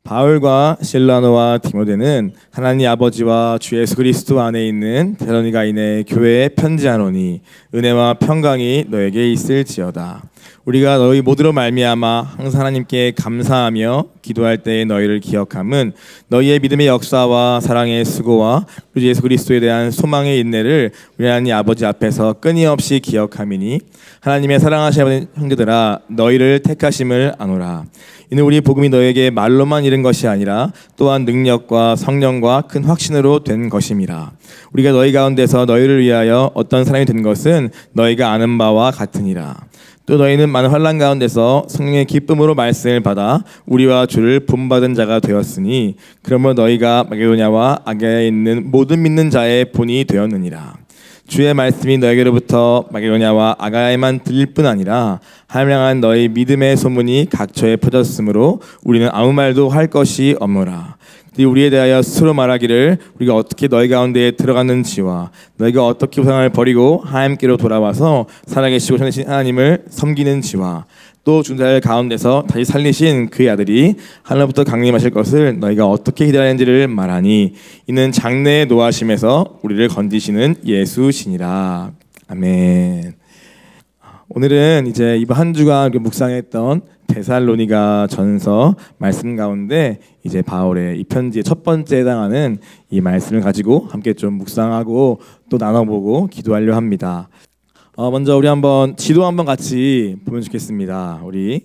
바울과 실라노와 디모데는 하나님 아버지와 주 예수 그리스도 안에 있는 데살로니가인의 교회에 편지하노니 은혜와 평강이 너에게 있을지어다. 우리가 너희 모두로 말미암아 항상 하나님께 감사하며 기도할 때에 너희를 기억함은 너희의 믿음의 역사와 사랑의 수고와 주 예수 그리스도에 대한 소망의 인내를 우리 하나님 아버지 앞에서 끊임없이 기억함이니 하나님의 사랑하시는 형제들아 너희를 택하심을 아노라. 이는 우리 복음이 너에게 말로만 이른 것이 아니라 또한 능력과 성령과 큰 확신으로 된 것임이라. 우리가 너희 가운데서 너희를 위하여 어떤 사람이 된 것은 너희가 아는 바와 같으니라. 또 너희는 많은 환난 가운데서 성령의 기쁨으로 말씀을 받아 우리와 주를 본받은 자가 되었으니 그러므로 너희가 마게도냐와 아가야에 있는 모든 믿는 자의 본이 되었느니라. 주의 말씀이 너희에게로부터 마게도냐와 아가야에만 들릴 뿐 아니라 함량한 너희 믿음의 소문이 각처에 퍼졌으므로 우리는 아무 말도 할 것이 없노라. 우리에 대하여 스스로 말하기를 우리가 어떻게 너희 가운데에 들어갔는지와 너희가 어떻게 우상을 버리고 하나님께로 돌아와서 살아계시고 전하신 하나님을 섬기는지와 또 중자들 가운데서 다시 살리신 그의 아들이 하늘로부터 강림하실 것을 너희가 어떻게 기다리는지를 말하니 이는 장래의 노하심에서 우리를 건지시는 예수시니라. 아멘. 오늘은 이제 이번 한 주간 묵상했던 데살로니가 전서 말씀 가운데 이제 바울의 이 편지의 첫 번째에 해당하는 이 말씀을 가지고 함께 좀 묵상하고 또 나눠보고 기도하려 합니다. 먼저 우리 한번 지도 한번 같이 보면 좋겠습니다. 우리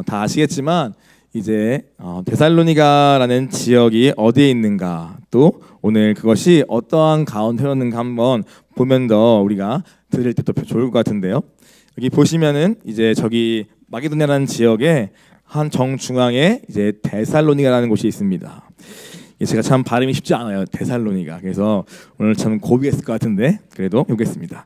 다 아시겠지만 이제 데살로니가라는 지역이 어디에 있는가, 또 오늘 그것이 어떠한 가운데였는가 한번 보면 더 우리가 들을 때 또 좋을 것 같은데요. 여기 보시면은 이제 저기 마게도냐라는 지역에 한 정중앙에 이제 데살로니가라는 곳이 있습니다. 제가 참 발음이 쉽지 않아요. 데살로니가. 그래서 오늘 참 고비했을 것 같은데 그래도 해보겠습니다.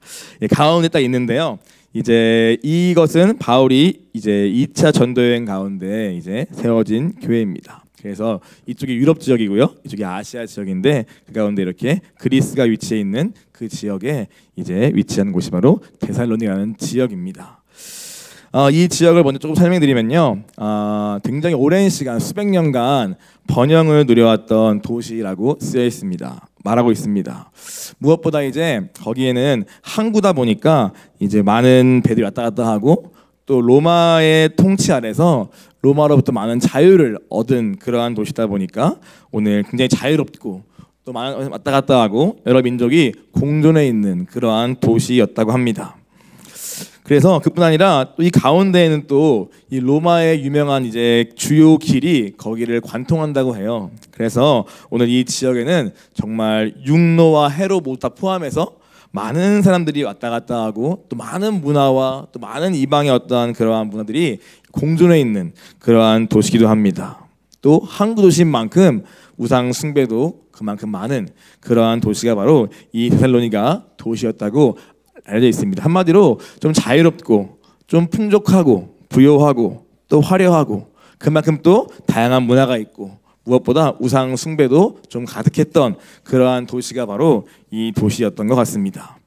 가운데 딱 있는데요. 이제 이것은 바울이 이제 2차 전도 여행 가운데 이제 세워진 교회입니다. 그래서 이쪽이 유럽 지역이고요, 이쪽이 아시아 지역인데 그 가운데 이렇게 그리스가 위치해 있는 그 지역에 이제 위치한 곳이 바로 데살로니가라는 지역입니다. 이 지역을 먼저 조금 설명드리면요, 굉장히 오랜 시간 수백 년간 번영을 누려왔던 도시라고 쓰여 있습니다. 말하고 있습니다. 무엇보다 이제 거기에는 항구다 보니까 이제 많은 배들이 왔다 갔다 하고 또 로마의 통치 아래서 로마로부터 많은 자유를 얻은 그러한 도시다 보니까 오늘 굉장히 자유롭고 또 많은 왔다 갔다 하고 여러 민족이 공존해 있는 그러한 도시였다고 합니다. 그래서 그뿐 아니라 또 이 가운데에는 또 이 로마의 유명한 이제 주요 길이 거기를 관통한다고 해요. 그래서 오늘 이 지역에는 정말 육로와 해로 모두 다 포함해서 많은 사람들이 왔다 갔다 하고 또 많은 문화와 또 많은 이방의 어떠한 그러한 문화들이 공존해 있는 그러한 도시기도 합니다. 또 항구 도시인 만큼 우상 숭배도 그만큼 많은 그러한 도시가 바로 이 데살로니가 도시였다고 알려져 있습니다. 한마디로 좀 자유롭고 좀 풍족하고 부요하고 또 화려하고 그만큼 또 다양한 문화가 있고 무엇보다 우상 숭배도 좀 가득했던 그러한 도시가 바로 이 도시였던 것 같습니다.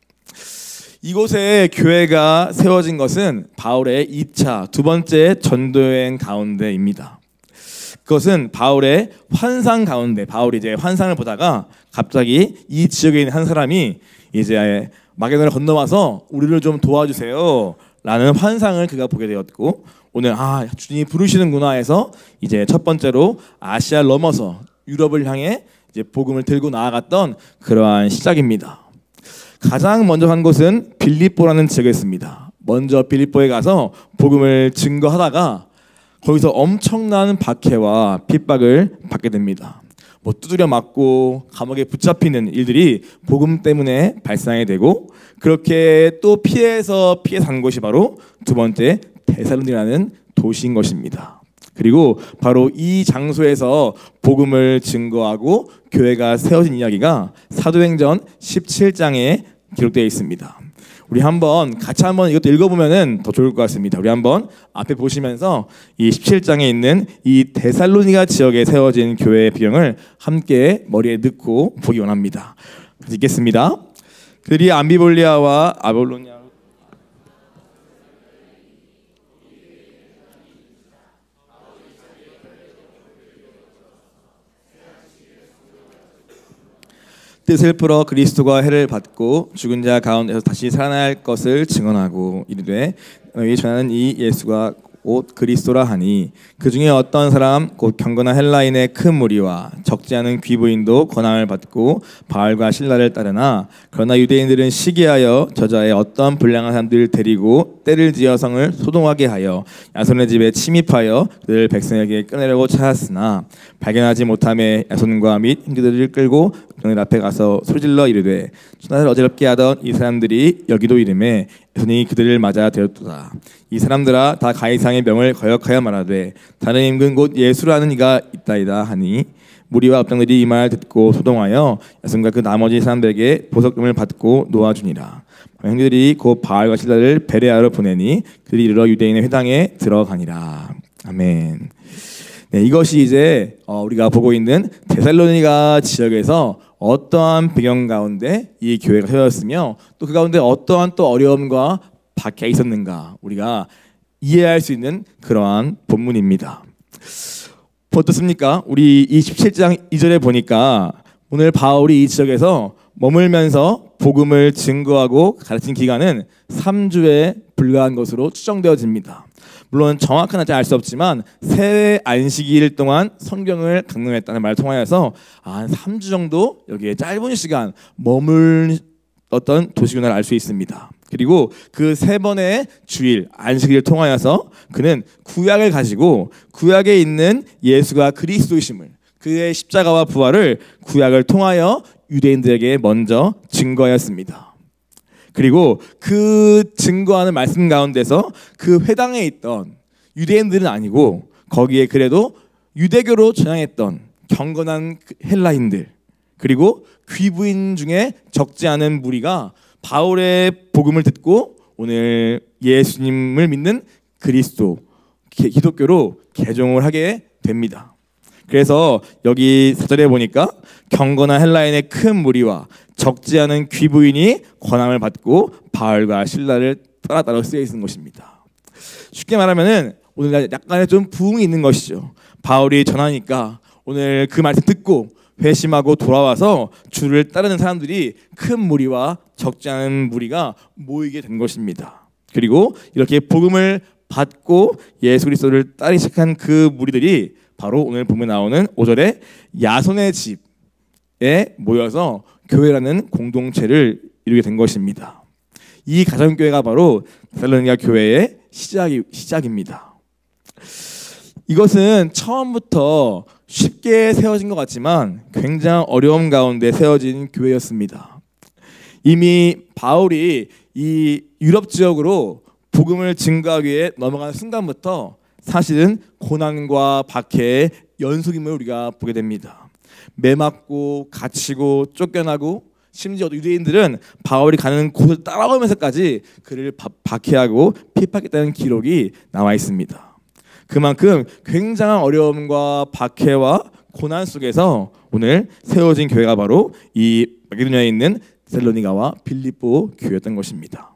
이곳에 교회가 세워진 것은 바울의 2차 두 번째 전도여행 가운데입니다. 그것은 바울의 환상 가운데, 바울이 이제 환상을 보다가 갑자기 이 지역에 있는 한 사람이 이제 마게도냐를 건너와서 우리를 좀 도와주세요 라는 환상을 그가 보게 되었고, 오늘 주님이 부르시는구나 해서 이제 첫 번째로 아시아를 넘어서 유럽을 향해 이제 복음을 들고 나아갔던 그러한 시작입니다. 가장 먼저 간 곳은 빌립보라는 지역이었습니다. 먼저 빌립보에 가서 복음을 증거하다가 거기서 엄청난 박해와 핍박을 받게 됩니다. 두드려 맞고 감옥에 붙잡히는 일들이 복음 때문에 발생하게 되고, 그렇게 또 피해서 산 곳이 바로 두 번째 데살로니가라는 도시인 것입니다. 그리고 바로 이 장소에서 복음을 증거하고 교회가 세워진 이야기가 사도행전 17장에 기록되어 있습니다. 우리 같이 한번 이것도 읽어보면 더 좋을 것 같습니다. 우리 한번 앞에 보시면서 이 17장에 있는 이 데살로니가 지역에 세워진 교회의 배경을 함께 머리에 넣고 보기 원합니다. 읽겠습니다. 그들이 암비볼리아와 아볼로냐 뜻을 풀어 그리스도가 해를 받고 죽은 자 가운데서 다시 살아날 것을 증언하고 이르되 너희 전하는 이 예수가 곧 그리스도라 하니 그 중에 어떤 사람 곧 경건한 헬라인의 큰 무리와 적지 않은 귀부인도 권함을 받고 바알과 신라를 따르나 그러나 유대인들은 시기하여 저자의 어떤 불량한 사람들을 데리고 때를 지어 성을 소동하게 하여 야손의 집에 침입하여 그들을 백성에게 끊으려고 찾았으나 발견하지 못함에 야손과 및 형제들을 끌고 그들 앞에 가서 소리질러 이르되 천하를 어지럽게 하던 이 사람들이 여기도 이름에 야손이 그들을 맞아 되었도다. 이 사람들아 다 가이상의 명을 거역하여 말하되 다른 임금 곧 예수라는 이가 있다이다 하니 무리와 업장들이 이 말을 듣고 소동하여 야손과 그 나머지 사람들에게 보석금을 받고 놓아주니라. 형제들이 곧 바알과 신라를 베레아로 보내니 그들이 이르러 유대인의 회당에 들어가니라. 아멘. 네, 이것이 이제 우리가 보고 있는 데살로니가 지역에서 어떠한 배경 가운데 이 교회가 세워졌으며 또 그 가운데 어떠한 또 어려움과 박해 있었는가 우리가 이해할 수 있는 그러한 본문입니다. 어떻습니까? 우리 이 17장 2절에 보니까 오늘 바울이 이 지역에서 머물면서 복음을 증거하고 가르친 기간은 3주에 불과한 것으로 추정되어집니다. 물론 정확한 날짜 알 수 없지만 새 안식일 동안 성경을 강론했다는 말을 통하여서 한 3주 정도 여기에 짧은 시간 머물렀던 도시구나를 알 수 있습니다. 그리고 그 3번의 주일 안식일을 통하여서 그는 구약을 가지고 구약에 있는 예수가 그리스도이심을 그의 십자가와 부활을 구약을 통하여 유대인들에게 먼저 증거하였습니다. 그리고 그 증거하는 말씀 가운데서 그 회당에 있던 유대인들은 아니고 거기에 그래도 유대교로 전향했던 경건한 헬라인들 그리고 귀부인 중에 적지 않은 무리가 바울의 복음을 듣고 오늘 예수님을 믿는 그리스도 기독교로 개종을 하게 됩니다. 그래서 여기 4절에 보니까 경건한 헬라인의 큰 무리와 적지 않은 귀부인이 권함을 받고 바알과 신라를 따랐다고 쓰여 있는 것입니다. 쉽게 말하면은 오늘 약간의 좀 부흥이 있는 것이죠. 바울이 전하니까 오늘 그 말씀 듣고 회심하고 돌아와서 주를 따르는 사람들이 큰 무리와 적지 않은 무리가 모이게 된 것입니다. 그리고 이렇게 복음을 받고 예수 그리스도를 따르기 시작한 그 무리들이 바로 오늘 보면 나오는 5절에 야손의 집에 모여서 교회라는 공동체를 이루게 된 것입니다. 이 가정교회가 바로 데살로니가 교회의 시작입니다. 이것은 처음부터 쉽게 세워진 것 같지만 굉장히 어려움 가운데 세워진 교회였습니다. 이미 바울이 이 유럽 지역으로 복음을 증거하기 위해 넘어가는 순간부터 사실은 고난과 박해의 연속임을 우리가 보게 됩니다. 매맞고 갇히고 쫓겨나고 심지어 유대인들은 바울이 가는 곳을 따라오면서까지 그를 박해하고 핍박했다는 기록이 나와 있습니다. 그만큼 굉장한 어려움과 박해와 고난 속에서 오늘 세워진 교회가 바로 이 마게도냐에 있는 데살로니가와 빌립보 교회였던 것입니다.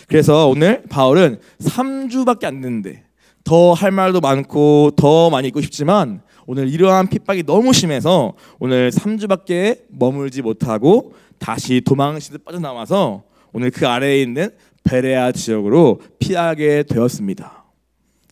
그래서 오늘 바울은 3주밖에 안 됐는데 더 할 말도 많고 더 많이 있고 싶지만 오늘 이러한 핍박이 너무 심해서 오늘 3주밖에 머물지 못하고 다시 도망치듯 빠져나와서 오늘 그 아래에 있는 베레아 지역으로 피하게 되었습니다.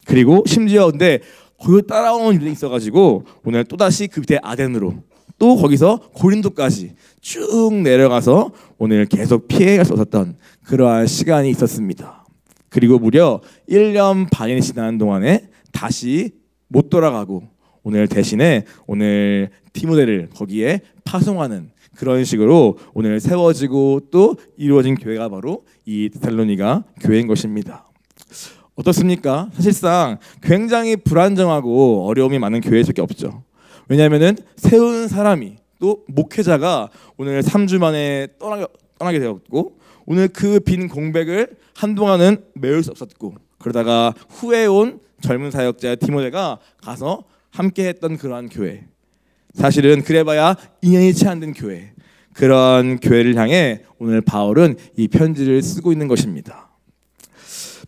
그리고 심지어 근데 거기 따라오는 일이 있어가지고 오늘 또다시 그 밑에 아덴으로 또 거기서 고린도까지 쭉 내려가서 오늘 계속 피해갈 수 없었던 그러한 시간이 있었습니다. 그리고 무려 1년 반이 지나는 동안에 다시 못 돌아가고 오늘 대신에 오늘 디모데를 거기에 파송하는 그런 식으로 오늘 세워지고 또 이루어진 교회가 바로 이 데살로니가 교회인 것입니다. 어떻습니까? 사실상 굉장히 불안정하고 어려움이 많은 교회일 수밖에 없죠. 왜냐하면은 세운 사람이 또 목회자가 오늘 3주 만에 떠나게 되었고 오늘 그 빈 공백을 한동안은 메울 수 없었고 그러다가 후에 온 젊은 사역자 디모데가 가서 함께했던 그러한 교회 사실은 그래봐야 2년이 채 안 된 교회 그런 교회를 향해 오늘 바울은 이 편지를 쓰고 있는 것입니다.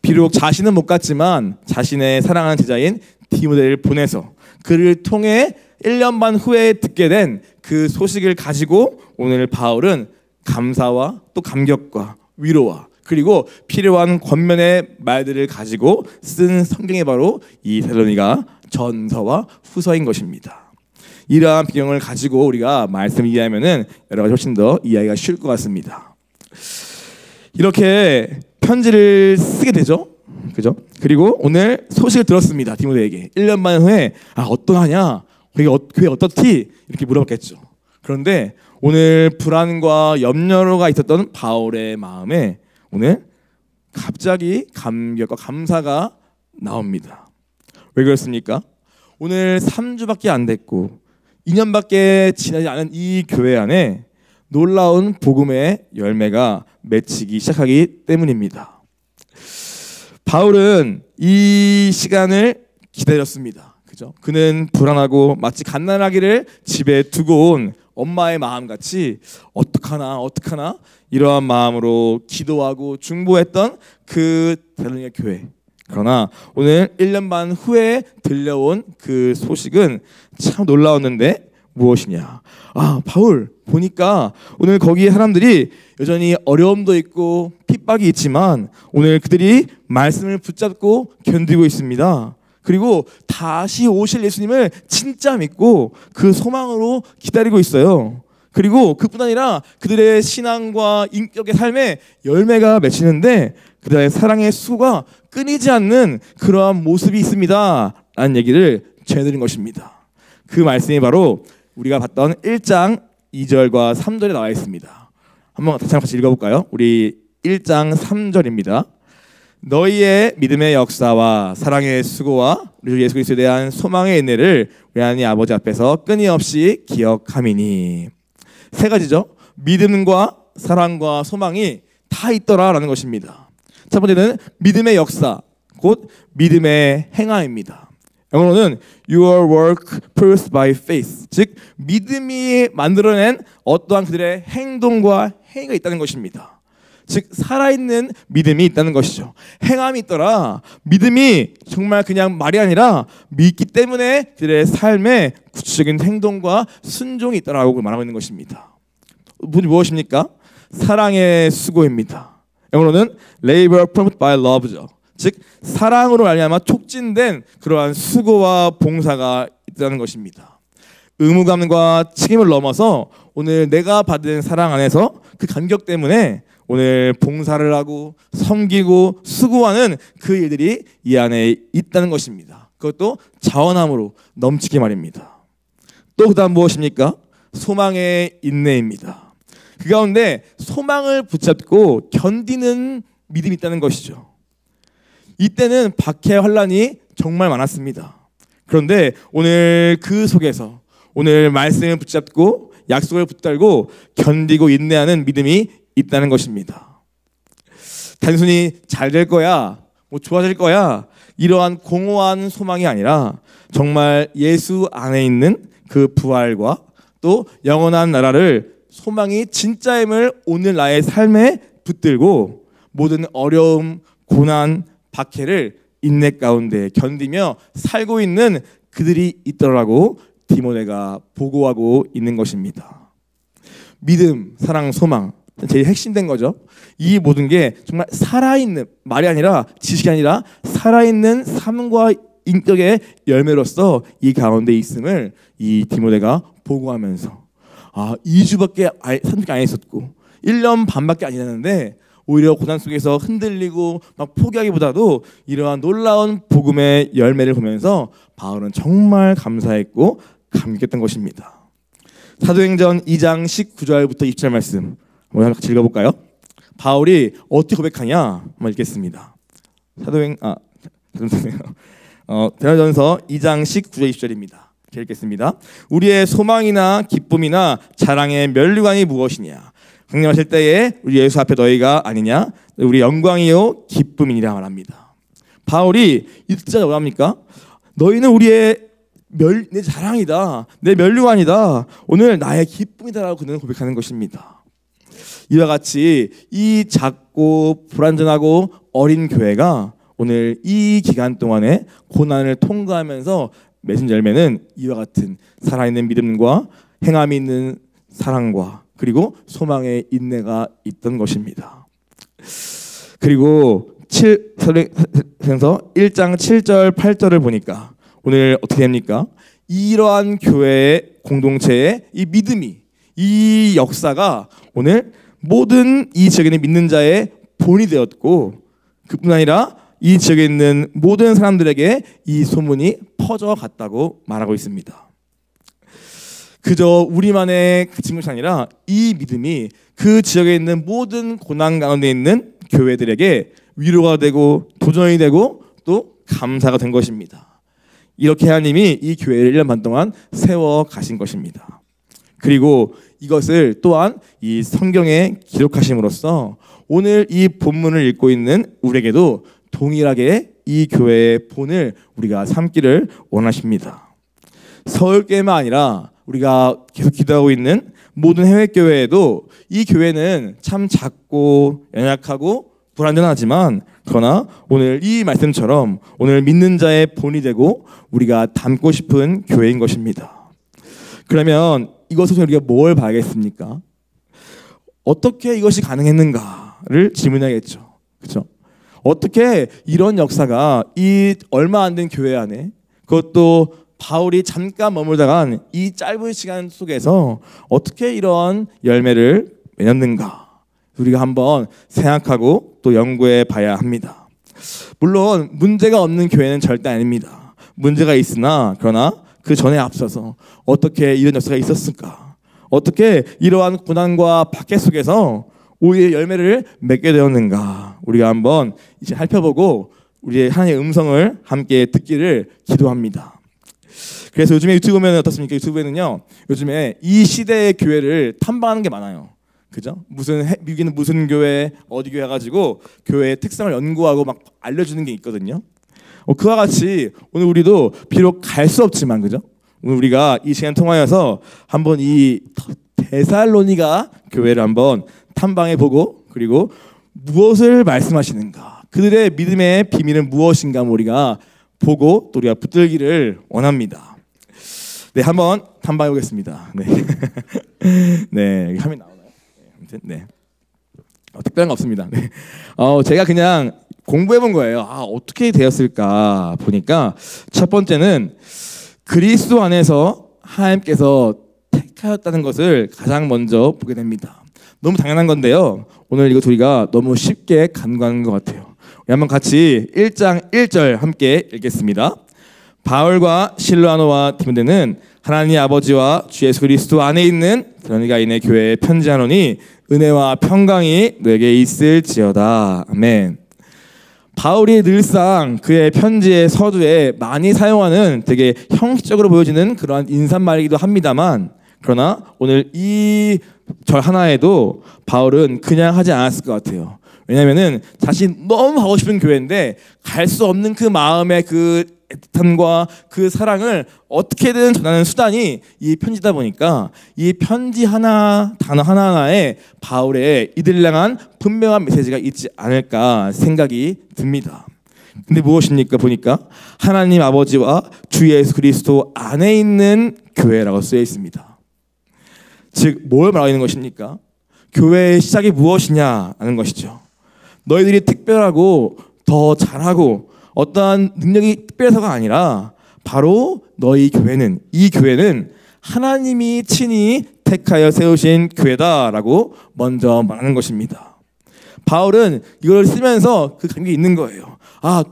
비록 자신은 못 갔지만 자신의 사랑하는 제자인 디모데를 보내서 그를 통해 1년 반 후에 듣게 된 그 소식을 가지고 오늘 바울은 감사와 또 감격과 위로와 그리고 필요한 권면의 말들을 가지고 쓴 성경이 바로 이 데살로니가 전서와 후서인 것입니다. 이러한 배경을 가지고 우리가 말씀을 이해하면은 여러 가지 훨씬 더 이해하기가 쉬울 것 같습니다. 이렇게 편지를 쓰게 되죠. 그죠? 그리고 오늘 소식을 들었습니다. 디모데에게 1년 반 후에 어떠하냐? 그게 어떻지? 이렇게 물어봤겠죠. 그런데 오늘 불안과 염려가 있었던 바울의 마음에 오늘 갑자기 감격과 감사가 나옵니다. 왜 그렇습니까? 오늘 3주밖에 안 됐고 2년밖에 지나지 않은 이 교회 안에 놀라운 복음의 열매가 맺히기 시작하기 때문입니다. 바울은 이 시간을 기다렸습니다. 그죠? 그는 불안하고 마치 갓난아기를 집에 두고 온 엄마의 마음같이 어떡하나 이러한 마음으로 기도하고 중보했던 그 데살로니가 교회. 그러나 오늘 1년 반 후에 들려온 그 소식은 참 놀라웠는데 무엇이냐? 바울 보니까 오늘 거기에 사람들이 여전히 어려움도 있고 핍박이 있지만 오늘 그들이 말씀을 붙잡고 견디고 있습니다. 그리고 다시 오실 예수님을 진짜 믿고 그 소망으로 기다리고 있어요. 그리고 그뿐 아니라 그들의 신앙과 인격의 삶에 열매가 맺히는데 그들의 사랑의 수가 끊이지 않는 그러한 모습이 있습니다 라는 얘기를 전해드린 것입니다. 그 말씀이 바로 우리가 봤던 1장 2절과 3절에 나와 있습니다. 한번 다시 같이 읽어볼까요? 우리 1장 3절입니다. 너희의 믿음의 역사와 사랑의 수고와 우리 주 예수 그리스도에 대한 소망의 인내를 우리 하나님 아버지 앞에서 끊임없이 기억함이니. 세 가지죠. 믿음과 사랑과 소망이 다 있더라라는 것입니다. 첫 번째는 믿음의 역사, 곧 믿음의 행함입니다. 영어로는 Your work produced by faith, 즉 믿음이 만들어낸 어떠한 그들의 행동과 행위가 있다는 것입니다. 즉 살아있는 믿음이 있다는 것이죠. 행함이 있더라. 믿음이 정말 그냥 말이 아니라 믿기 때문에 그들의 삶에 구체적인 행동과 순종이 있더라고 말하고 있는 것입니다. 무엇입니까? 사랑의 수고입니다. 영어로는 labor prompted by love죠. 즉 사랑으로 말미암아 촉진된 그러한 수고와 봉사가 있다는 것입니다. 의무감과 책임을 넘어서 오늘 내가 받은 사랑 안에서 그 간격 때문에 오늘 봉사를 하고 섬기고 수고하는 그 일들이 이 안에 있다는 것입니다. 그것도 자원함으로 넘치게 말입니다. 또 그다음 무엇입니까? 소망의 인내입니다. 그 가운데 소망을 붙잡고 견디는 믿음이 있다는 것이죠. 이때는 박해 환란이 정말 많았습니다. 그런데 오늘 그 속에서 오늘 말씀을 붙잡고 약속을 붙들고 견디고 인내하는 믿음이 있다는 것입니다. 단순히 잘 될 거야, 좋아질 거야 이러한 공허한 소망이 아니라 정말 예수 안에 있는 그 부활과 또 영원한 나라를 소망이 진짜임을 오늘 나의 삶에 붙들고 모든 어려움, 고난, 박해를 인내 가운데 견디며 살고 있는 그들이 있더라고 디모데가 보고하고 있는 것입니다. 믿음, 사랑, 소망 제일 핵심된 거죠. 이 모든 게 정말 살아있는 말이 아니라 지식이 아니라 살아있는 삶과 인격의 열매로서 이 가운데 있음을 이 디모데가 보고하면서 2주밖에 3주밖에 안 있었고 1년 반밖에 안 지났는데 오히려 고난 속에서 흔들리고 막 포기하기보다도 이러한 놀라운 복음의 열매를 보면서 바울은 정말 감사했고 감격했던 것입니다. 사도행전 2장 19절부터 20절 말씀 한번 같이 읽어볼까요? 바울이 어떻게 고백하냐 한번 읽겠습니다. 데살로니가전서 2장 19절 20절입니다. 읽겠습니다. 우리의 소망이나 기쁨이나 자랑의 면류관이 무엇이냐? 강림하실 때에 우리 예수 앞에 너희가 아니냐? 우리 영광이요 기쁨이니라 말합니다. 바울이 이 뜻자 뭐랍니까? 너희는 우리의 내 자랑이다, 내 면류관이다, 오늘 나의 기쁨이다라고 그는 고백하는 것입니다. 이와 같이 이 작고 불완전하고 어린 교회가 오늘 이 기간 동안에 고난을 통과하면서 맺은 열매는 이와 같은 살아있는 믿음과 행함이 있는 사랑과 그리고 소망의 인내가 있던 것입니다. 그리고 서령서 1장 7절 8절을 보니까 오늘 어떻게 됩니까? 이러한 교회의 공동체의 이 믿음이, 이 역사가 오늘 모든 이 지역에 있는 믿는 자의 본이 되었고, 그뿐 아니라 이 지역에 있는 모든 사람들에게 이 소문이 퍼져갔다고 말하고 있습니다. 그저 우리만의 그친 것이 아니라 이 믿음이 그 지역에 있는 모든 고난 가운데 있는 교회들에게 위로가 되고 도전이 되고 또 감사가 된 것입니다. 이렇게 하나님이 이 교회를 1년 반 동안 세워 가신 것입니다. 그리고 이것을 또한 이 성경에 기록하심으로써 오늘 이 본문을 읽고 있는 우리에게도 동일하게 이 교회의 본을 우리가 삼기를 원하십니다. 서울교회만 아니라 우리가 계속 기도하고 있는 모든 해외교회에도 이 교회는 참 작고 연약하고 불완전하지만 그러나 오늘 이 말씀처럼 오늘 믿는 자의 본이 되고 우리가 닮고 싶은 교회인 것입니다. 그러면 이것을 우리가 뭘 봐야겠습니까? 어떻게 이것이 가능했는가를 질문해야겠죠. 그렇죠? 어떻게 이런 역사가 이 얼마 안 된 교회 안에, 그것도 바울이 잠깐 머물다간 이 짧은 시간 속에서 어떻게 이런 열매를 맺었는가, 우리가 한번 생각하고 또 연구해 봐야 합니다. 물론 문제가 없는 교회는 절대 아닙니다. 문제가 있으나 그러나 그 전에 앞서서 어떻게 이런 역사가 있었을까, 어떻게 이러한 고난과 박해 속에서 오히려 열매를 맺게 되었는가, 우리가 한번 이제 살펴보고 우리의 하나님의 음성을 함께 듣기를 기도합니다. 그래서 요즘에 유튜브 보면 어떻습니까? 유튜브에는요, 요즘에 이 시대의 교회를 탐방하는 게 많아요. 그죠? 미국에는 무슨 교회, 어디 교회 가지고 교회의 특성을 연구하고 막 알려주는 게 있거든요. 그와 같이 오늘 우리도 비록 갈 수 없지만, 그죠? 오늘 우리가 이 시간 통하여서 한번 이 데살로니가 교회를 한번 탐방해 보고, 그리고 무엇을 말씀하시는가, 그들의 믿음의 비밀은 무엇인가 우리가 보고 또 우리가 붙들기를 원합니다. 네, 한번 탐방해 보겠습니다. 네, 네, 화면 나오나요? 네, 아무튼 네, 특별한 거 없습니다. 네, 제가 그냥 공부해 본 거예요. 어떻게 되었을까 보니까 첫 번째는 그리스도 안에서 하나님께서 택하였다는 것을 가장 먼저 보게 됩니다. 너무 당연한 건데요, 오늘 이거 우리가 너무 쉽게 간과하는 것 같아요. 우리 한번 같이 1장 1절 함께 읽겠습니다. 바울과 실로아노와 디모데는 하나님 아버지와 주 예수 그리스도 안에 있는 데살로니가 인의 교회에 편지하노니 은혜와 평강이 너에게 있을지어다. 아멘. 바울이 늘상 그의 편지의 서두에 많이 사용하는 되게 형식적으로 보여지는 그러한 인사말이기도 합니다만, 그러나 오늘 이 절 하나에도 바울은 그냥 하지 않았을 것 같아요. 왜냐하면은 자신 너무 가고 싶은 교회인데 갈 수 없는 그 마음의 그 애틋함과 그 사랑을 어떻게든 전하는 수단이 이 편지다 보니까 이 편지 하나, 단어 하나하나에 바울의 이들을 향한 분명한 메시지가 있지 않을까 생각이 듭니다. 근데 무엇입니까? 보니까 하나님 아버지와 주 예수 그리스도 안에 있는 교회라고 쓰여 있습니다. 즉 뭘 말하고 있는 것입니까? 교회의 시작이 무엇이냐는 것이죠. 너희들이 특별하고 더 잘하고 어떠한 능력이 특별해서가 아니라 바로 너희 교회는, 이 교회는 하나님이 친히 택하여 세우신 교회다라고 먼저 말하는 것입니다. 바울은 이걸 쓰면서 그 감격이 있는 거예요.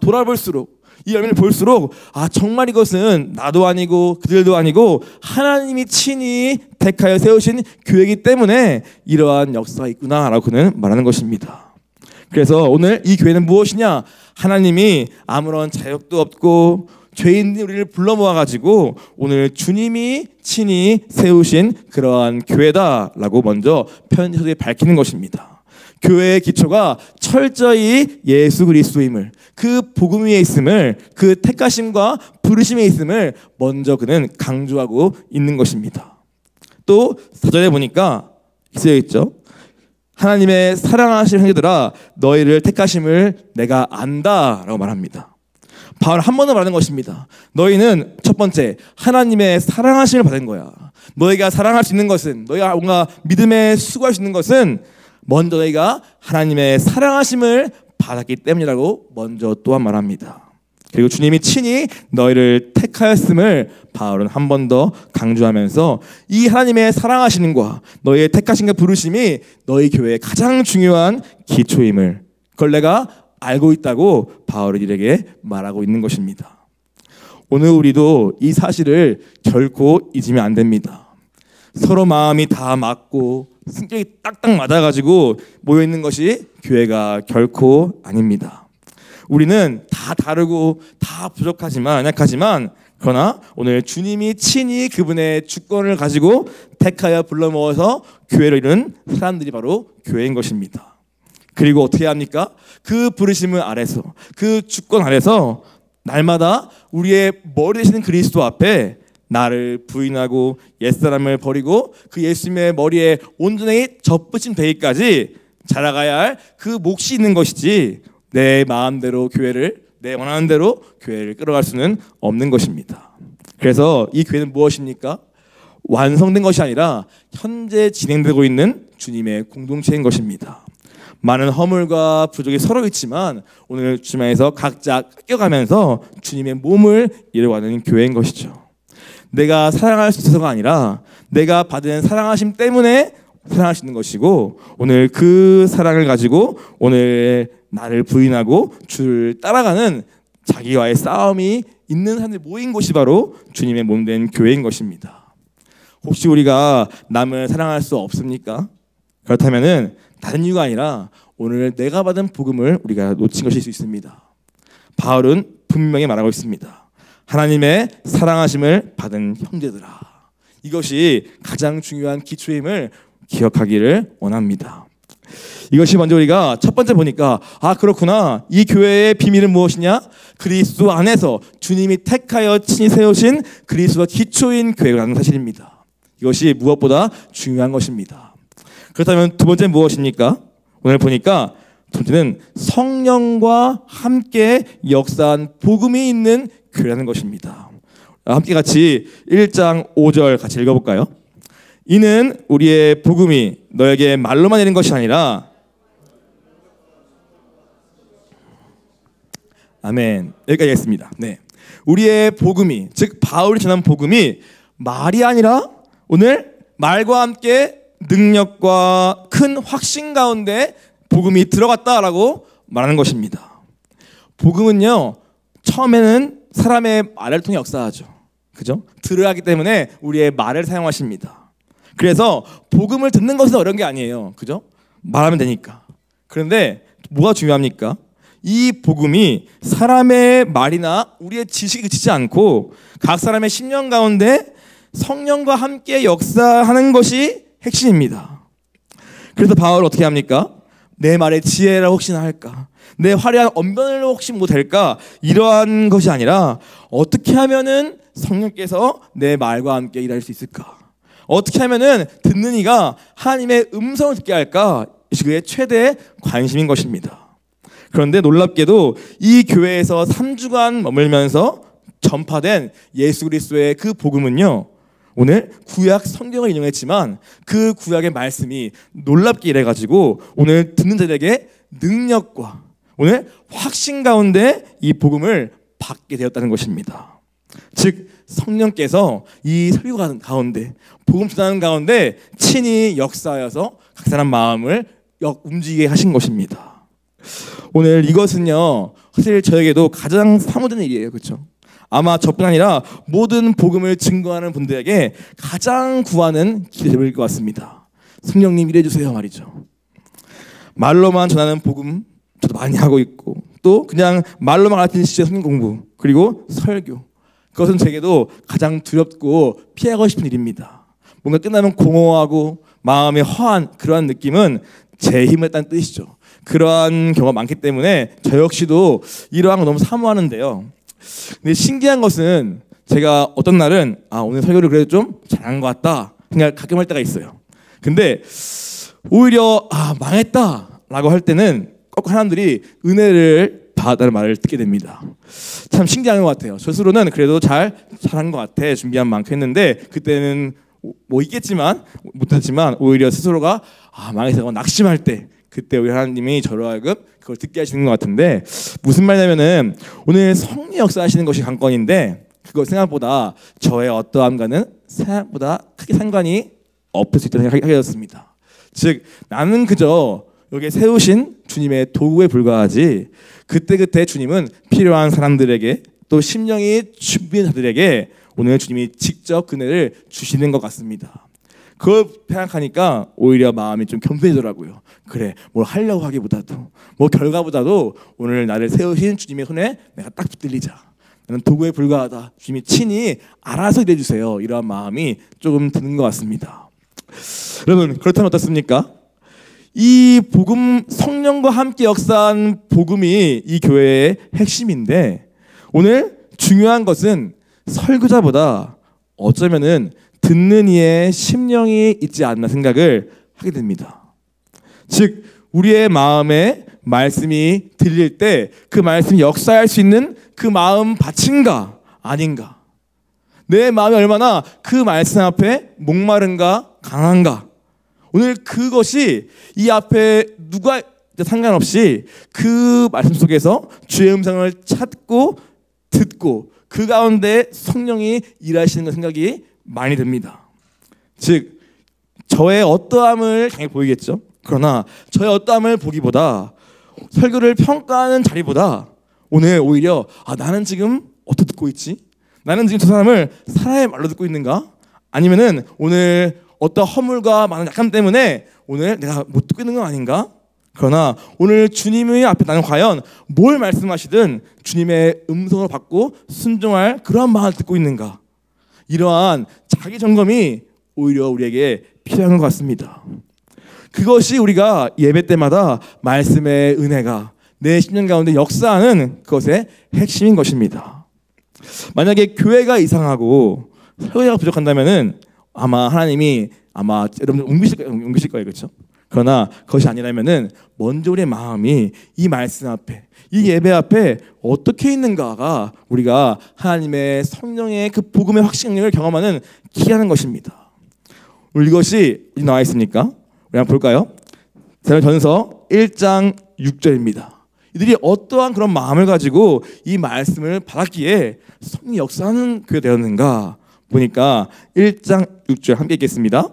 돌아볼수록, 이 열매를 볼수록 정말 이것은 나도 아니고 그들도 아니고 하나님이 친히 택하여 세우신 교회이기 때문에 이러한 역사가 있구나라고 그는 말하는 것입니다. 그래서 오늘 이 교회는 무엇이냐? 하나님이 아무런 자격도 없고 죄인 우리를 불러 모아가지고 오늘 주님이 친히 세우신 그러한 교회다라고 먼저 편지서에 밝히는 것입니다. 교회의 기초가 철저히 예수 그리스도임을, 그 복음 위에 있음을, 그 택하심과 부르심에 있음을 먼저 그는 강조하고 있는 것입니다. 또 4절에 보니까 쓰여있죠. 하나님의 사랑하신 형제들아 너희를 택하심을 내가 안다 라고 말합니다. 바울 한 번 더 말하는 것입니다. 너희는 첫 번째 하나님의 사랑하심을 받은 거야. 너희가 사랑할 수 있는 것은, 너희가 뭔가 믿음에 수고할 수 있는 것은 먼저 너희가 하나님의 사랑하심을 받았기 때문이라고 먼저 또한 말합니다. 그리고 주님이 친히 너희를 택하였음을 바울은 한 번 더 강조하면서 이 하나님의 사랑하심과 너희의 택하심과 부르심이 너희 교회의 가장 중요한 기초임을, 그걸 내가 알고 있다고 바울은 이에게 말하고 있는 것입니다. 오늘 우리도 이 사실을 결코 잊으면 안 됩니다. 서로 마음이 다 맞고 성격이 딱딱 맞아가지고 모여있는 것이 교회가 결코 아닙니다. 우리는 다 다르고 다 부족하지만, 약하지만, 그러나 오늘 주님이 친히 그분의 주권을 가지고 택하여 불러 모아서 교회를 이룬 사람들이 바로 교회인 것입니다. 그리고 어떻게 합니까? 그 부르심을 아래서, 그 주권 아래서 날마다 우리의 머리 되시는 그리스도 앞에 나를 부인하고 옛사람을 버리고 그 예수님의 머리에 온전히 접붙인 되기까지 자라가야 할 그 몫이 있는 것이지, 내 마음대로 교회를, 내 원하는 대로 교회를 끌어갈 수는 없는 것입니다. 그래서 이 교회는 무엇입니까? 완성된 것이 아니라 현재 진행되고 있는 주님의 공동체인 것입니다. 많은 허물과 부족이 서로 있지만 오늘 주님에서 각자 깎여가면서 주님의 몸을 이루어가는 교회인 것이죠. 내가 사랑할 수 있어서가 아니라 내가 받은 사랑하심 때문에 사랑할 수 있는 것이고, 오늘 그 사랑을 가지고 오늘 나를 부인하고 주를 따라가는 자기와의 싸움이 있는 사람들이 모인 곳이 바로 주님의 몸된 교회인 것입니다. 혹시 우리가 남을 사랑할 수 없습니까? 그렇다면은 다른 이유가 아니라 오늘 내가 받은 복음을 우리가 놓친 것일 수 있습니다. 바울은 분명히 말하고 있습니다. 하나님의 사랑하심을 받은 형제들아. 이것이 가장 중요한 기초임을 기억하기를 원합니다. 이것이 먼저 우리가 첫 번째 보니까, 아, 그렇구나. 이 교회의 비밀은 무엇이냐? 그리스도 안에서 주님이 택하여 친히 세우신 그리스도가 기초인 교회라는 사실입니다. 이것이 무엇보다 중요한 것입니다. 그렇다면 두 번째는 무엇입니까? 오늘 보니까 두 번째는 성령과 함께 역사한 복음이 있는 교회라는 것입니다. 함께 같이 1장 5절 같이 읽어볼까요? 이는 우리의 복음이 너에게 말로만 이르는 것이 아니라, 아멘. 여기까지 하겠습니다. 네. 우리의 복음이, 즉 바울이 전한 복음이 말이 아니라 오늘 말과 함께 능력과 큰 확신 가운데 복음이 들어갔다라고 말하는 것입니다. 복음은요, 처음에는 사람의 말을 통해 역사하죠. 그죠? 들어야 하기 때문에 우리의 말을 사용하십니다. 그래서 복음을 듣는 것은 어려운 게 아니에요. 그죠? 말하면 되니까. 그런데 뭐가 중요합니까? 이 복음이 사람의 말이나 우리의 지식이 그치지 않고 각 사람의 심령 가운데 성령과 함께 역사하는 것이 핵심입니다. 그래서 바울은 어떻게 합니까? 내 말의 지혜라 혹시나 할까? 내 화려한 언변을 혹시 못할까? 이러한 것이 아니라 어떻게 하면은 성령께서 내 말과 함께 일할 수 있을까? 어떻게 하면은 듣는 이가 하나님의 음성을 듣게 할까? 이것이 그의 최대 관심인 것입니다. 그런데 놀랍게도 이 교회에서 3주간 머물면서 전파된 예수 그리스도의 그 복음은요, 오늘 구약 성경을 인용했지만 그 구약의 말씀이 놀랍게 이래가지고 오늘 듣는 자들에게 능력과 오늘 확신 가운데 이 복음을 받게 되었다는 것입니다. 즉 성령께서 이 설교 가운데, 복음 전하는 가운데 친히 역사하여서 각 사람 마음을 움직이게 하신 것입니다. 오늘 이것은요, 사실 저에게도 가장 사모되는 일이에요. 그렇죠? 아마 저뿐 아니라 모든 복음을 증거하는 분들에게 가장 구하는 기도일 것 같습니다. 성령님 일해주세요 말이죠. 말로만 전하는 복음 저도 많이 하고 있고, 또 그냥 말로만 가르치는 시제 성경 공부, 그리고 설교, 그것은 제게도 가장 두렵고 피하고 싶은 일입니다. 뭔가 끝나면 공허하고 마음이 허한 그러한 느낌은 제 힘을 딴 뜻이죠. 그러한 경우가 많기 때문에 저 역시도 이러한 거 너무 사모하는데요. 근데 신기한 것은 제가 어떤 날은 오늘 설교를 그래도 좀 잘한 것 같다 그냥 가끔 할 때가 있어요. 근데 오히려 망했다 라고 할 때는 꼭 사람들이 은혜를 받았다는 말을 듣게 됩니다. 참 신기한 것 같아요. 스스로는 그래도 잘한 것 같아, 준비한 만큼 했는데, 그때는 뭐 있겠지만 못했지만 오히려 스스로가 망해서 낙심할 때, 그때 우리 하나님이 저로 하여금 그걸 듣게 하시는 것 같은데, 무슨 말이냐면은 오늘 성령 역사하시는 것이 관건인데, 그거 생각보다 저의 어떠함과는 생각보다 크게 상관이 없을 수 있다는 생각이 되었습니다. 즉, 나는 그저 여기에 세우신 주님의 도구에 불과하지, 그때그때 주님은 필요한 사람들에게, 또 심령이 준비된 자들에게 오늘 주님이 직접 그네를 주시는 것 같습니다. 그걸 생각하니까 오히려 마음이 좀 겸손해지더라고요. 그래, 뭘 하려고 하기보다도, 뭐 결과보다도 오늘 나를 세우신 주님의 손에 내가 딱 붙들리자. 나는 도구에 불과하다. 주님이 친히 알아서 일해주세요. 이러한 마음이 조금 드는 것 같습니다. 여러분, 그렇다면 어떻습니까? 이 복음, 성령과 함께 역사한 복음이 이 교회의 핵심인데, 오늘 중요한 것은 설교자보다 어쩌면은 듣는 이의 심령이 있지 않나 생각을 하게 됩니다. 즉, 우리의 마음에 말씀이 들릴 때 그 말씀이 역사할 수 있는 그 마음 밭인가 아닌가, 내 마음이 얼마나 그 말씀 앞에 목마른가 강한가, 오늘 그것이 이 앞에 누가 상관없이 그 말씀 속에서 주의 음성을 찾고 듣고 그 가운데 성령이 일하시는 생각이 많이 듭니다. 즉, 저의 어떠함을 강해 보이겠죠. 그러나 저의 어떠함을 보기보다, 설교를 평가하는 자리보다 오늘 오히려 나는 지금 어떻게 듣고 있지? 나는 지금 저 사람을 사람의 말로 듣고 있는가? 아니면은 오늘 어떤 허물과 많은 약함 때문에 오늘 내가 못 듣고 있는 건 아닌가? 그러나 오늘 주님의 앞에 나는 과연 뭘 말씀하시든 주님의 음성을 받고 순종할 그러한 마음을 듣고 있는가? 이러한 자기 점검이 오히려 우리에게 필요한 것 같습니다. 그것이 우리가 예배 때마다 말씀의 은혜가 내 심령 가운데 역사하는 그것의 핵심인 것입니다. 만약에 교회가 이상하고 설교자가 부족한다면은 아마 하나님이 여러분 옮기실 거예요, 그렇죠? 그러나 그것이 아니라면은 먼저 우리의 마음이 이 말씀 앞에, 이 예배 앞에 어떻게 있는가가 우리가 하나님의 성령의 그 복음의 확신력을 경험하는 기하는 것입니다. 이것이 나와 있으니까 우리 한번 볼까요? 데살로니가전서 1장 6절입니다. 이들이 어떠한 그런 마음을 가지고 이 말씀을 받았기에 성령이 역사하는 교회가 되었는가 보니까 1장 6절 함께 읽겠습니다.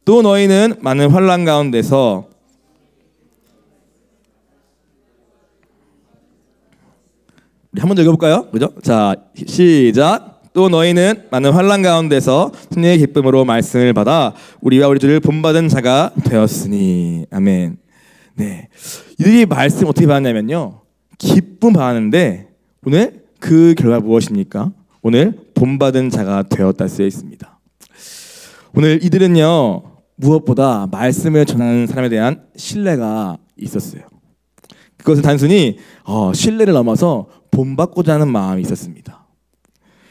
또 너희는 많은 환난 가운데서 우리 한 번 더 읽어볼까요? 그죠? 자, 시작. 또 너희는 많은 환난 가운데서 승리의 기쁨으로 말씀을 받아 우리와 우리 주를 본받은 자가 되었으니. 아멘. 네, 이들이 말씀 어떻게 받았냐면요, 기쁨 받았는데 오늘 그 결과 무엇입니까? 오늘 본받은 자가 되었다 쓰여 있습니다. 오늘 이들은요, 무엇보다 말씀을 전하는 사람에 대한 신뢰가 있었어요. 그것은 단순히 신뢰를 넘어서 본받고자 하는 마음이 있었습니다.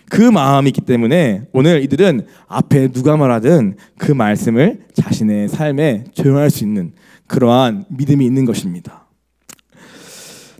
그 마음이 있기 때문에 오늘 이들은 앞에 누가 말하든 그 말씀을 자신의 삶에 적용할 수 있는 그러한 믿음이 있는 것입니다.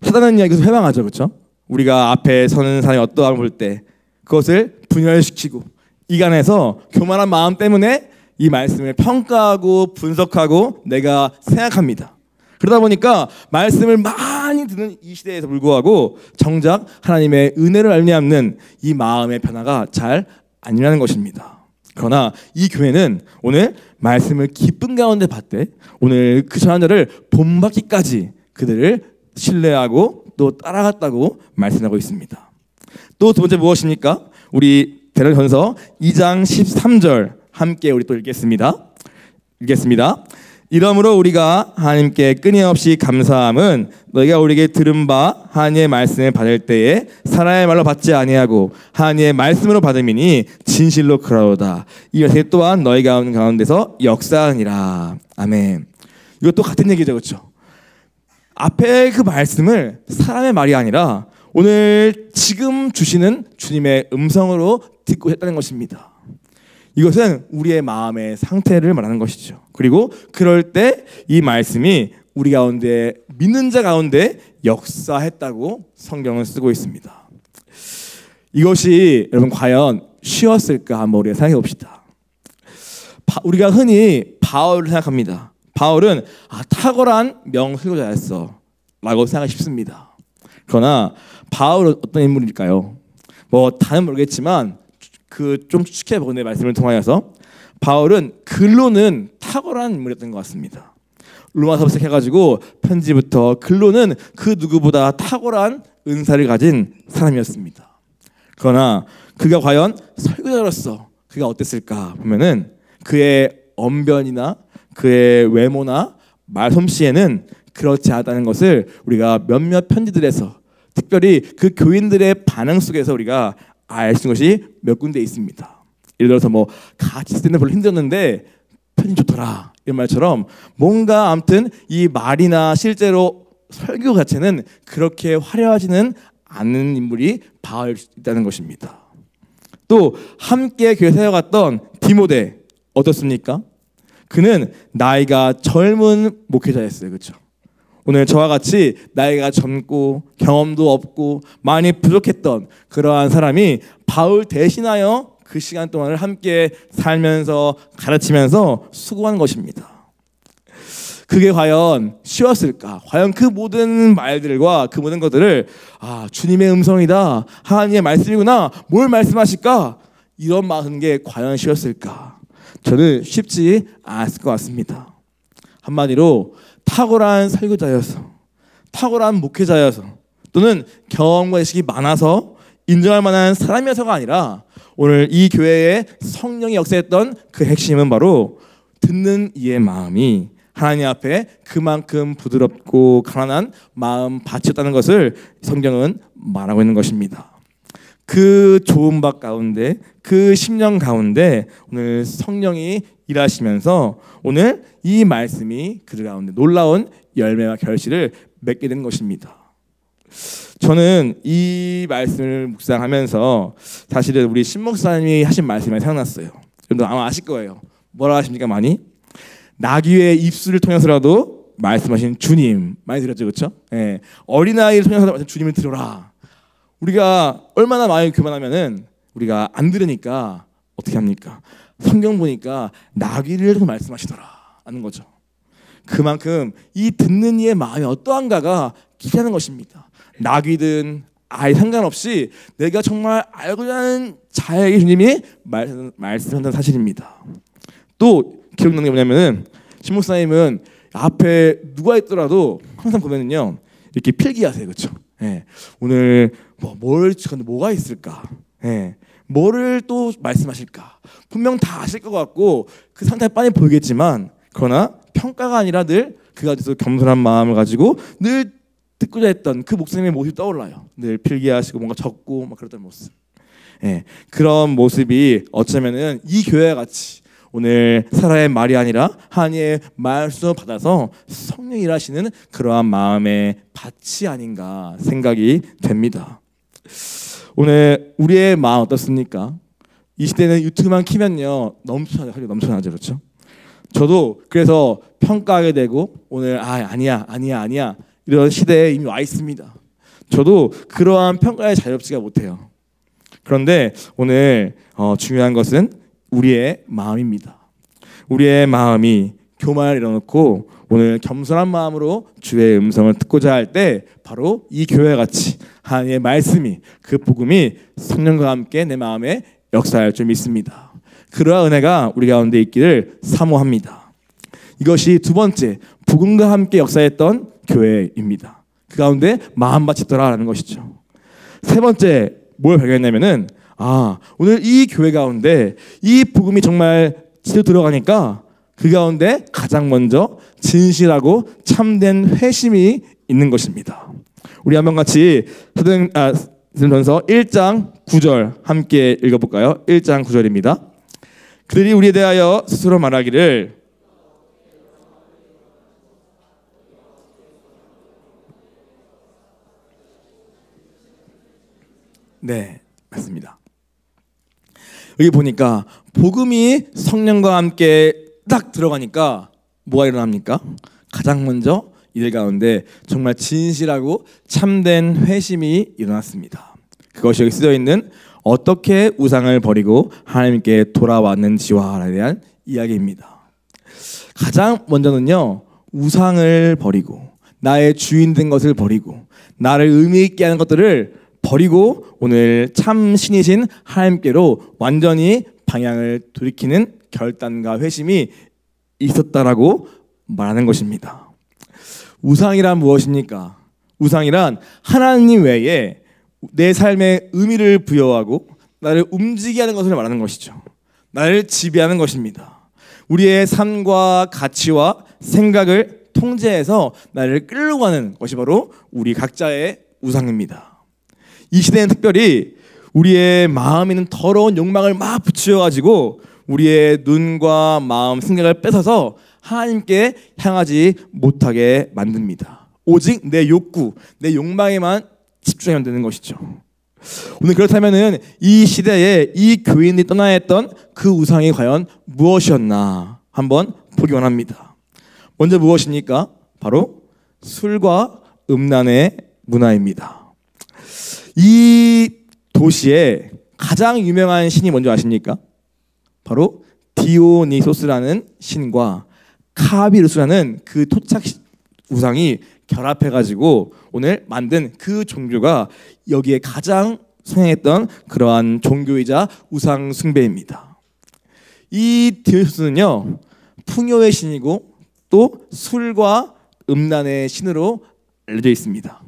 사단은 여기서 회방하죠, 그렇죠? 우리가 앞에 서는 사람이 어떠함을 볼 때 그것을 분열시키고 이간해서 교만한 마음 때문에 이 말씀을 평가하고 분석하고 내가 생각합니다. 그러다 보니까 말씀을 많이 듣는 이 시대에서 불구하고 정작 하나님의 은혜를 알미하는 이 마음의 변화가 잘 안 일어나는 것입니다. 그러나 이 교회는 오늘 말씀을 기쁨 가운데 받되 오늘 그 전한 자를 본받기까지 그들을 신뢰하고 또 따라갔다고 말씀하고 있습니다. 또 두 번째 무엇입니까? 우리 데살로니가전서 2장 13절 함께 우리 또 읽겠습니다. 이러므로 우리가 하나님께 끊임없이 감사함은 너희가 우리에게 들은 바 하나님의 말씀을 받을 때에 사람의 말로 받지 아니하고 하나님의 말씀으로 받음이니 진실로 그러하도다. 이것이 또한 너희 가운데서 역사하니라. 아멘. 이것도 같은 얘기죠, 그렇죠? 앞에 그 말씀을 사람의 말이 아니라 오늘 지금 주시는 주님의 음성으로 듣고 했다는 것입니다. 이것은 우리의 마음의 상태를 말하는 것이죠. 그리고 그럴 때 이 말씀이 우리 가운데 믿는 자 가운데 역사했다고 성경은 쓰고 있습니다. 이것이 여러분 과연 쉬웠을까 한번 우리가 생각해 봅시다. 우리가 흔히 바울을 생각합니다. 바울은 탁월한 명설교자였어 라고 생각하기 쉽습니다. 그러나 바울은 어떤 인물일까요? 다는 모르겠지만 좀 추측해 보는 말씀을 통하여서 바울은 글로는 탁월한 인물이었던 것 같습니다. 로마서부터 시작해가지고 편지부터 글로는 그 누구보다 탁월한 은사를 가진 사람이었습니다. 그러나 그가 과연 설교자로서 그가 어땠을까 보면은 그의 언변이나 그의 외모나 말솜씨에는 그렇지 않다는 것을 우리가 몇몇 편지들에서 특별히 그 교인들의 반응 속에서 우리가 알 수 있는 것이 몇 군데 있습니다. 예를 들어서 같이 있을 때는 별로 힘들었는데 편지 좋더라 이런 말처럼 뭔가 아무튼 이 말이나 실제로 설교 자체는 그렇게 화려하지는 않은 인물이 바울일 수 있다는 것입니다. 또 함께 교회 세워갔던 디모데 어떻습니까? 그는 나이가 젊은 목회자였어요. 그렇죠? 오늘 저와 같이 나이가 젊고 경험도 없고 많이 부족했던 그러한 사람이 바울 대신하여 그 시간 동안을 함께 살면서 가르치면서 수고한 것입니다. 그게 과연 쉬웠을까? 과연 그 모든 말들과 그 모든 것들을 주님의 음성이다, 하나님의 말씀이구나, 뭘 말씀하실까? 이런 말하는 게 과연 쉬웠을까? 저는 쉽지 않았을 것 같습니다. 한마디로 탁월한 설교자여서, 탁월한 목회자여서, 또는 경험과 지식이 많아서 인정할 만한 사람이어서가 아니라 오늘 이 교회에 성령이 역사했던 그 핵심은 바로 듣는 이의 마음이 하나님 앞에 그만큼 부드럽고 가난한 마음 밭이었다는 것을 성경은 말하고 있는 것입니다. 그 좋은 밭 가운데, 그 심령 가운데 오늘 성령이 일하시면서 오늘 이 말씀이 그들 가운데 놀라운 열매와 결실을 맺게 된 것입니다. 저는 이 말씀을 묵상하면서 사실은 우리 신 목사님이 하신 말씀이 생각났어요. 여러분들 아마 아실 거예요. 뭐라 하십니까 많이? 나귀의 입술을 통해서라도 말씀하신 주님 많이 들었죠, 그렇죠? 예. 어린아이를 통해서라도 주님을 들어라. 우리가 얼마나 많이 교만하면은 우리가 안 들으니까 어떻게 합니까? 성경 보니까 나귀를 통해서 말씀하시더라 하는 거죠. 그만큼 이 듣는 이의 마음이 어떠한가가 기대하는 것입니다. 나귀든 아이 상관없이 내가 정말 알고자 하는 자에게 주님이 말씀한다는 사실입니다. 또 기억나는 게 뭐냐면은 신 목사님은 앞에 누가 있더라도 항상 보면은요 이렇게 필기하세요, 그렇죠? 예. 오늘 뭐가 있을까? 예. 뭐를 또 말씀하실까? 분명 다 아실 것 같고 그 상태가 빤히 보이겠지만 그러나 평가가 아니라 늘 그 가운데서 겸손한 마음을 가지고 늘 듣고자 했던 그 목사님의 모습이 떠올라요. 늘 필기하시고 뭔가 적고 막 그랬던 모습. 예. 그런 모습이 어쩌면은 이 교회와 같이 오늘 사람의 말이 아니라 하나님의 말씀을 받아서 성령이 일하시는 그러한 마음의 밭이 아닌가 생각이 됩니다. 오늘 우리의 마음 어떻습니까? 이 시대는 유튜브만 키면요 넘쳐나죠, 그렇죠? 저도 그래서 평가하게 되고 오늘 아니야 이런 시대에 이미 와 있습니다. 저도 그러한 평가에 자유롭지가 못해요. 그런데 오늘 중요한 것은 우리의 마음입니다. 우리의 마음이 교만을 잃어놓고 오늘 겸손한 마음으로 주의 음성을 듣고자 할 때 바로 이 교회와 같이 하나님의 말씀이 그 복음이 성령과 함께 내 마음에 역사할 줄 믿습니다. 그러한 은혜가 우리 가운데 있기를 사모합니다. 이것이 두 번째 복음과 함께 역사했던 교회입니다. 그 가운데 마음밭이 있더라라는 것이죠. 세 번째 뭘 발견했냐면은 오늘 이 교회 가운데 이 복음이 정말 제대로 들어가니까 그 가운데 가장 먼저 진실하고 참된 회심이 있는 것입니다. 우리 한번 같이 사도행전서 1장 9절 함께 읽어볼까요? 1장 9절입니다. 그들이 우리에 대하여 스스로 말하기를 네, 맞습니다. 여기 보니까 복음이 성령과 함께 딱 들어가니까 뭐가 일어납니까? 가장 먼저 이들 가운데 정말 진실하고 참된 회심이 일어났습니다. 그것이 여기 쓰여 있는 어떻게 우상을 버리고 하나님께 돌아왔는지와에 대한 이야기입니다. 가장 먼저는요, 우상을 버리고 나의 주인 된 것을 버리고 나를 의미 있게 하는 것들을 버리고 오늘 참 신이신 하나님께로 완전히 방향을 돌이키는 결단과 회심이 있었다라고 말하는 것입니다. 우상이란 무엇입니까? 우상이란 하나님 외에 내 삶에 의미를 부여하고 나를 움직이게 하는 것을 말하는 것이죠. 나를 지배하는 것입니다. 우리의 삶과 가치와 생각을 통제해서 나를 끌고 가는 것이 바로 우리 각자의 우상입니다. 이 시대는 특별히 우리의 마음에 있는 더러운 욕망을 막 붙여가지고 우리의 눈과 마음, 생각을 뺏어서 하나님께 향하지 못하게 만듭니다. 오직 내 욕구, 내 욕망에만 집중하면 되는 것이죠. 오늘 그렇다면은 이 시대에 이 교인들이 떠나야 했던 그 우상이 과연 무엇이었나 한번 보기 원합니다. 먼저 무엇입니까? 바로 술과 음란의 문화입니다. 이 도시에 가장 유명한 신이 뭔지 아십니까? 바로 디오니소스라는 신과 카비루스라는 그 토착 우상이 결합해가지고 오늘 만든 그 종교가 여기에 가장 성행했던 그러한 종교이자 우상 숭배입니다. 이 디오니소스는요, 풍요의 신이고 또 술과 음란의 신으로 알려져 있습니다.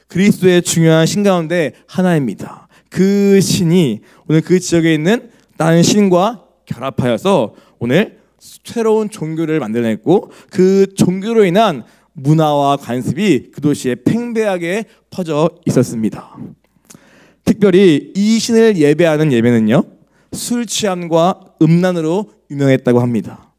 그리스도의 중요한 신 가운데 하나입니다. 그 신이 오늘 그 지역에 있는 다른 신과 결합하여서 오늘 새로운 종교를 만들어냈고 그 종교로 인한 문화와 관습이 그 도시에 팽배하게 퍼져 있었습니다. 특별히 이 신을 예배하는 예배는요, 술 취함과 음란으로 유명했다고 합니다.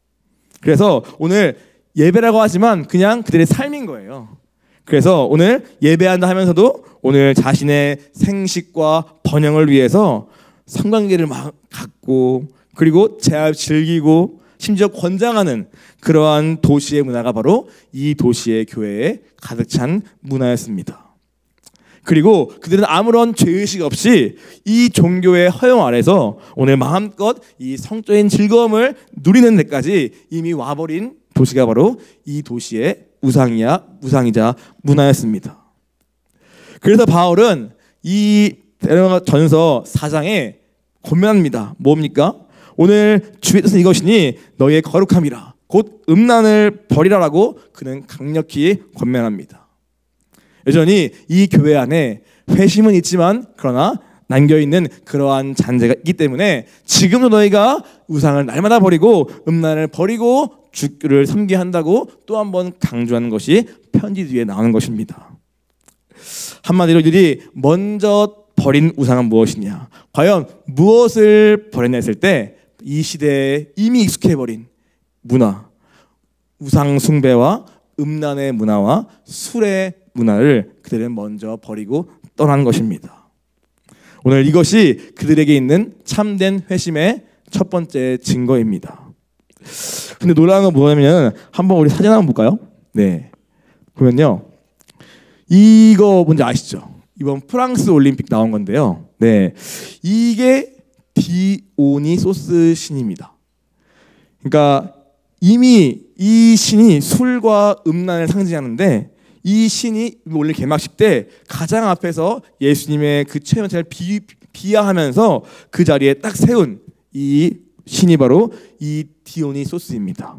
그래서 오늘 예배라고 하지만 그냥 그들의 삶인 거예요. 그래서 오늘 예배한다 하면서도 오늘 자신의 생식과 번영을 위해서 성관계를 막 갖고 그리고 재활 즐기고 심지어 권장하는 그러한 도시의 문화가 바로 이 도시의 교회에 가득 찬 문화였습니다. 그리고 그들은 아무런 죄의식 없이 이 종교의 허용 아래서 오늘 마음껏 이 성적인 즐거움을 누리는 데까지 이미 와버린 도시가 바로 이 도시의 우상이자 문화였습니다. 그래서 바울은 이 전서 4장에 권면합니다. 뭡니까? 오늘 주의 뜻은 이것이니 너희의 거룩함이라 곧 음란을 버리라라고 그는 강력히 권면합니다. 여전히 이 교회 안에 회심은 있지만 그러나 남겨있는 그러한 잔재가 있기 때문에 지금도 너희가 우상을 날마다 버리고 음란을 버리고 주를 섬기게 한다고 또 한 번 강조하는 것이 편지 뒤에 나오는 것입니다. 한마디로 이들이 먼저 버린 우상은 무엇이냐? 과연 무엇을 버렸냐 했을 때 이 시대에 이미 익숙해버린 문화, 우상 숭배와 음란의 문화와 술의 문화를 그들은 먼저 버리고 떠난 것입니다. 오늘 이것이 그들에게 있는 참된 회심의 첫 번째 증거입니다. 근데 놀라운 건 뭐냐면 한번 우리 사진 한번 볼까요? 네, 보면요, 이거 뭔지 아시죠? 이번 프랑스 올림픽 나온 건데요. 네, 이게 디오니소스 신입니다. 그러니까 이미 이 신이 술과 음란을 상징하는데 이 신이 원래 개막식 때 가장 앞에서 예수님의 그 최면체를 비하하면서 그 자리에 딱 세운 이 신이 바로 이 디오니소스입니다.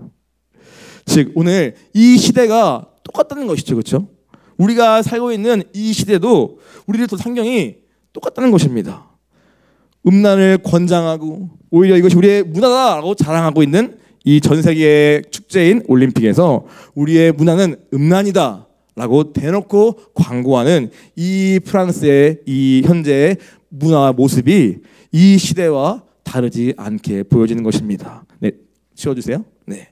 즉 오늘 이 시대가 똑같다는 것이죠, 그렇죠? 우리가 살고 있는 이 시대도 우리들도 성경이 똑같다는 것입니다. 음란을 권장하고 오히려 이것이 우리의 문화다라고 자랑하고 있는 이 전 세계 축제인 올림픽에서 우리의 문화는 음란이다라고 대놓고 광고하는 이 프랑스의 이 현재의 문화 모습이 이 시대와 다르지 않게 보여지는 것입니다. 네, 치워주세요. 네.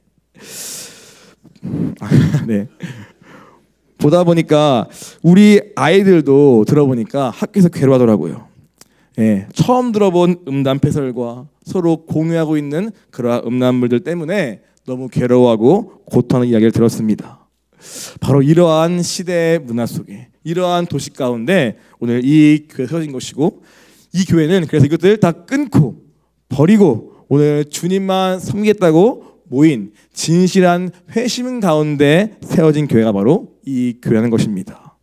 네. 보다 보니까 우리 아이들도 들어보니까 학교에서 괴로워하더라고요. 예, 처음 들어본 음란 패설과 서로 공유하고 있는 그러한 음란물들 때문에 너무 괴로워하고 고통하는 이야기를 들었습니다. 바로 이러한 시대의 문화 속에, 이러한 도시 가운데 오늘 이 교회가 세워진 것이고, 이 교회는 그래서 이것들을 다 끊고 버리고 오늘 주님만 섬기겠다고 모인 진실한 회심 가운데 세워진 교회가 바로 이 교회라는 것입니다.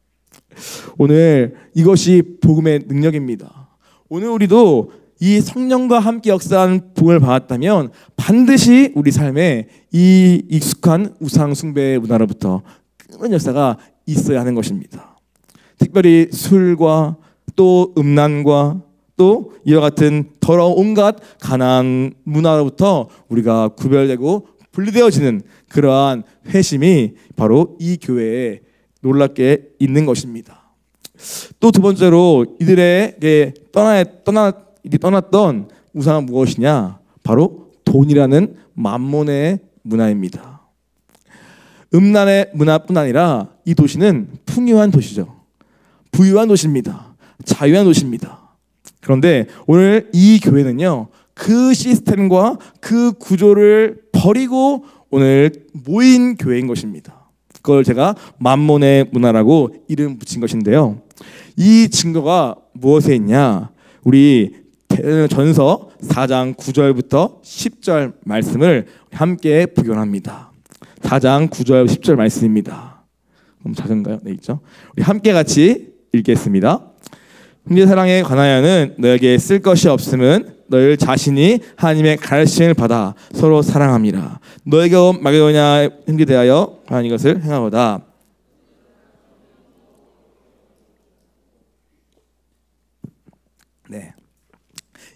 오늘 이것이 복음의 능력입니다. 오늘 우리도 이 성령과 함께 역사한 복음을 받았다면 반드시 우리 삶에 이 익숙한 우상 숭배의 문화로부터 끊는 역사가 있어야 하는 것입니다. 특별히 술과 또 음란과 또 이와 같은 더러운 온갖 가난 문화로부터 우리가 구별되고 분리되어지는 그러한 회심이 바로 이 교회에 놀랍게 있는 것입니다. 또 두 번째로 이들에게 떠났던 우상은 무엇이냐? 바로 돈이라는 만몬의 문화입니다. 음란의 문화뿐 아니라 이 도시는 풍요한 도시죠. 부유한 도시입니다. 자유한 도시입니다. 그런데 오늘 이 교회는요, 그 시스템과 그 구조를 버리고 오늘 모인 교회인 것입니다. 그걸 제가 만몬의 문화라고 이름 붙인 것인데요. 이 증거가 무엇에 있냐? 우리 전서 4장 9절부터 10절 말씀을 함께 부견합니다. 4장 9절 10절 말씀입니다. 너무 작은가요? 네, 있죠. 우리 함께 같이 읽겠습니다. 형제 사랑에 관하여는 너에게 쓸 것이 없음은 너희 자신이 하나님의 가르침을 받아 서로 사랑함이라. 너에게 온 마게도냐 형제 대하여 과연 이것을 행하보다. 네.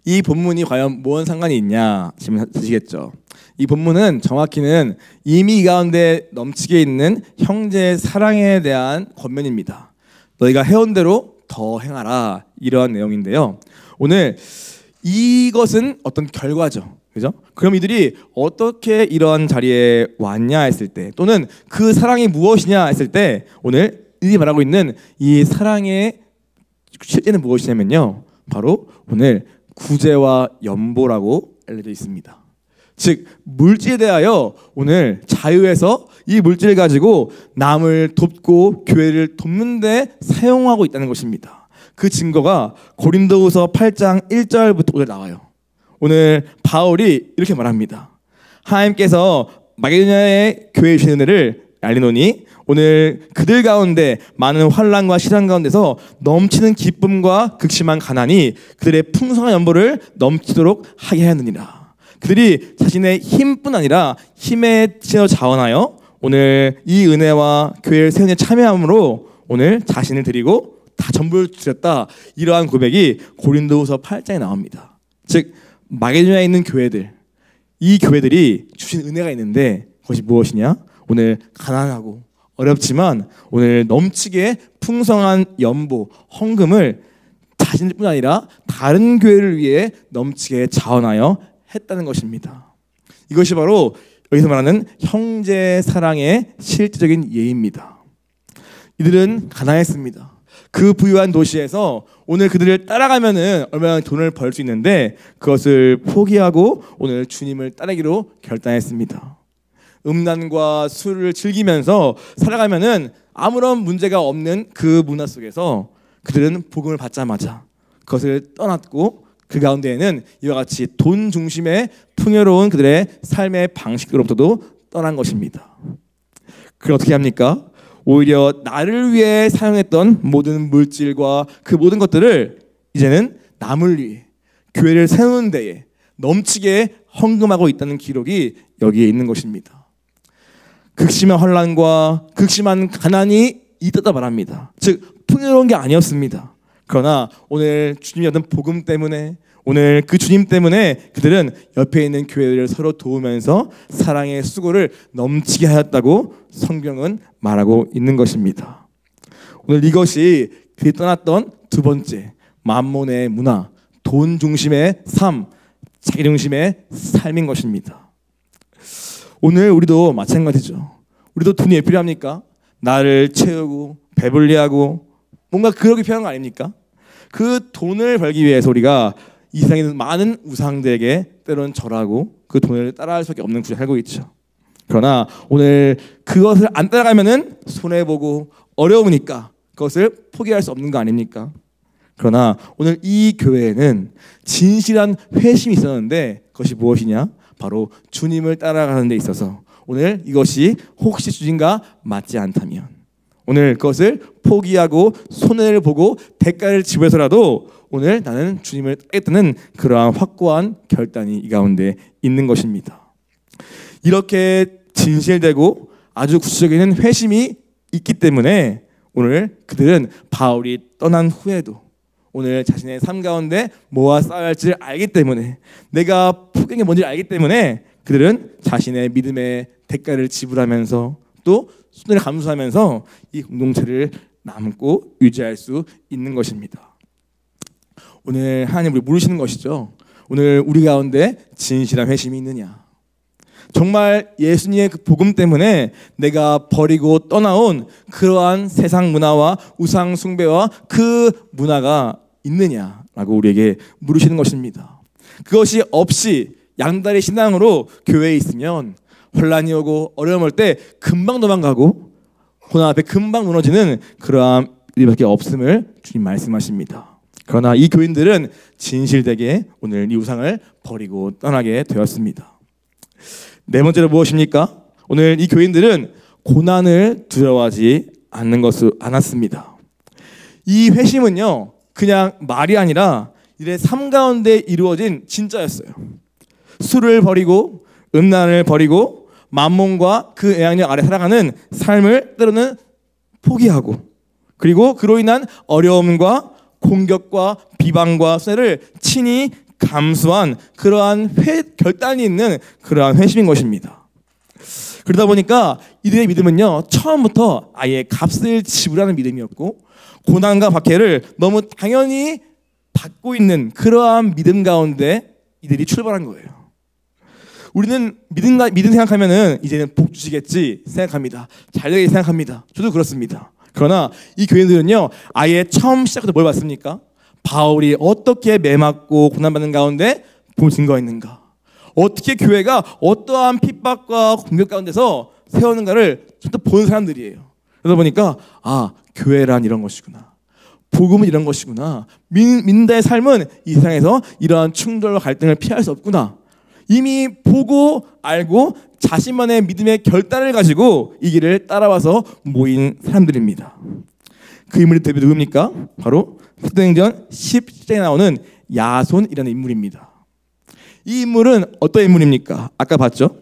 이 본문이 과연 무슨 상관이 있냐 질문 드시겠죠. 이 본문은 정확히는 이미 이 가운데 넘치게 있는 형제의 사랑에 대한 권면입니다. 너희가 해온 대로 더 행하라, 이러한 내용인데요. 오늘 이것은 어떤 결과죠. 그죠? 그럼 이들이 어떻게 이러한 자리에 왔냐 했을 때, 또는 그 사랑이 무엇이냐 했을 때, 오늘 이들이 말하고 있는 이 사랑의 실제는 무엇이냐면요, 바로 오늘 구제와 연보라고 알려져 있습니다. 즉 물질에 대하여 오늘 자유에서 이 물질을 가지고 남을 돕고 교회를 돕는 데 사용하고 있다는 것입니다. 그 증거가 고린도후서 8장 1절부터 오늘 나와요. 오늘 바울이 이렇게 말합니다. 하나님께서 마게도냐의 교회에 주신 은혜를 알리노니 오늘 그들 가운데 많은 환난과 시련 가운데서 넘치는 기쁨과 극심한 가난이 그들의 풍성한 연보를 넘치도록 하게 하느니라. 그들이 자신의 힘뿐 아니라 힘에 치어 자원하여 오늘 이 은혜와 교회를 세우는 참여함으로 오늘 자신을 드리고 다 전부를 드렸다. 이러한 고백이 고린도후서 8장에 나옵니다. 즉 마게도냐에 있는 교회들, 이 교회들이 주신 은혜가 있는데 그것이 무엇이냐? 오늘 가난하고 어렵지만 오늘 넘치게 풍성한 연보, 헌금을 자신뿐 아니라 다른 교회를 위해 넘치게 자원하여 했다는 것입니다. 이것이 바로 여기서 말하는 형제 사랑의 실질적인 예입니다. 이들은 가난했습니다. 그 부유한 도시에서 오늘 그들을 따라가면은 얼마나 돈을 벌 수 있는데 그것을 포기하고 오늘 주님을 따르기로 결단했습니다. 음란과 술을 즐기면서 살아가면은 아무런 문제가 없는 그 문화 속에서 그들은 복음을 받자마자 그것을 떠났고 그 가운데에는 이와 같이 돈 중심의 풍요로운 그들의 삶의 방식으로부터도 떠난 것입니다. 그걸 어떻게 합니까? 오히려 나를 위해 사용했던 모든 물질과 그 모든 것들을 이제는 남을 위해 교회를 세우는 데에 넘치게 헌금하고 있다는 기록이 여기에 있는 것입니다. 극심한 환난과 극심한 가난이 있었다 말합니다. 즉 풍요로운 게 아니었습니다. 그러나 오늘 주님이 얻은 복음 때문에 오늘 그 주님 때문에 그들은 옆에 있는 교회를 서로 도우면서 사랑의 수고를 넘치게 하였다고 성경은 말하고 있는 것입니다. 오늘 이것이 그들이 떠났던 두 번째 만몬의 문화, 돈 중심의 삶, 자기 중심의 삶인 것입니다. 오늘 우리도 마찬가지죠. 우리도 돈이 왜 필요합니까? 나를 채우고 배불리하고 뭔가 그러기 필요한 거 아닙니까? 그 돈을 벌기 위해서 우리가 이 세상에 있는 많은 우상들에게 때로는 절하고 그 돈을 따라할 수밖에 없는 구조에 살고 있죠. 그러나 오늘 그것을 안 따라가면은 손해보고 어려우니까 그것을 포기할 수 없는 거 아닙니까? 그러나 오늘 이 교회에는 진실한 회심이 있었는데 그것이 무엇이냐? 바로 주님을 따라가는 데 있어서 오늘 이것이 혹시 주님과 맞지 않다면 오늘 그것을 포기하고 손해를 보고 대가를 지불해서라도 오늘 나는 주님을 따르겠다는 그러한 확고한 결단이 이 가운데 있는 것입니다. 이렇게 진실되고 아주 구체적인 회심이 있기 때문에 오늘 그들은 바울이 떠난 후에도 오늘 자신의 삶 가운데 뭐와 싸워야 할지를 알기 때문에 내가 포기한 게 뭔지를 알기 때문에 그들은 자신의 믿음의 대가를 지불하면서 또 손해를 감수하면서 이 공동체를 남고 유지할 수 있는 것입니다. 오늘 하나님 우리 물으시는 것이죠. 오늘 우리 가운데 진실한 회심이 있느냐? 정말 예수님의 그 복음 때문에 내가 버리고 떠나온 그러한 세상 문화와 우상 숭배와 그 문화가 있느냐라고 우리에게 물으시는 것입니다. 그것이 없이 양다리 신앙으로 교회에 있으면 혼란이 오고 어려움 올 때 금방 도망가고 고난 앞에 금방 무너지는 그러한 일밖에 없음을 주님 말씀하십니다. 그러나 이 교인들은 진실되게 오늘 이 우상을 버리고 떠나게 되었습니다. 네 번째로 무엇입니까? 오늘 이 교인들은 고난을 두려워하지 않았습니다. 이 회심은요 그냥 말이 아니라 이들의 삶 가운데 이루어진 진짜였어요. 술을 버리고 음란을 버리고 만몬과 그 영향력 아래 살아가는 삶을 때로는 포기하고 그리고 그로 인한 어려움과 공격과 비방과 손해를 친히 감수한 그러한 결단이 있는 그러한 회심인 것입니다. 그러다 보니까 이들의 믿음은요 처음부터 아예 값을 지불하는 믿음이었고 고난과 박해를 너무 당연히 받고 있는 그러한 믿음 가운데 이들이 출발한 거예요. 우리는 믿음 생각하면은 이제는 복 주시겠지 생각합니다. 잘 되게 생각합니다. 저도 그렇습니다. 그러나 이 교인들은요 아예 처음 시작부터 뭘 봤습니까? 바울이 어떻게 매맞고 고난받는 가운데 볼 증거가 있는가? 어떻게 교회가 어떠한 핍박과 공격 가운데서 세우는가를 또 보는 사람들이에요. 그러다 보니까 아 교회란 이런 것이구나. 복음은 이런 것이구나. 민다의 삶은 이 세상에서 이러한 충돌과 갈등을 피할 수 없구나. 이미 보고 알고 자신만의 믿음의 결단을 가지고 이 길을 따라와서 모인 사람들입니다. 그 인물이 누굽니까? 바로 사도행전 17장에 나오는 야손이라는 인물입니다. 이 인물은 어떤 인물입니까? 아까 봤죠?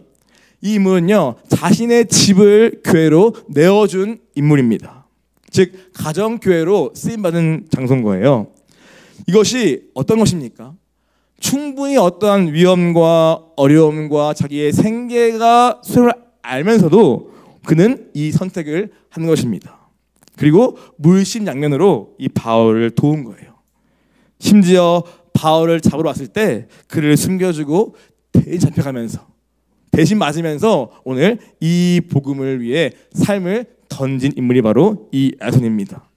이 인물은요 자신의 집을 교회로 내어준 인물입니다. 즉 가정교회로 쓰임받은 장소인 거예요. 이것이 어떤 것입니까? 충분히 어떠한 위험과 어려움과 자기의 생계가 수를 알면서도 그는 이 선택을 하는 것입니다. 그리고 물심양면으로 이 바울을 도운 거예요. 심지어 바울을 잡으러 왔을 때 그를 숨겨주고 대신 잡혀가면서 대신 맞으면서 오늘 이 복음을 위해 삶을 던진 인물이 바로 이 야손입니다.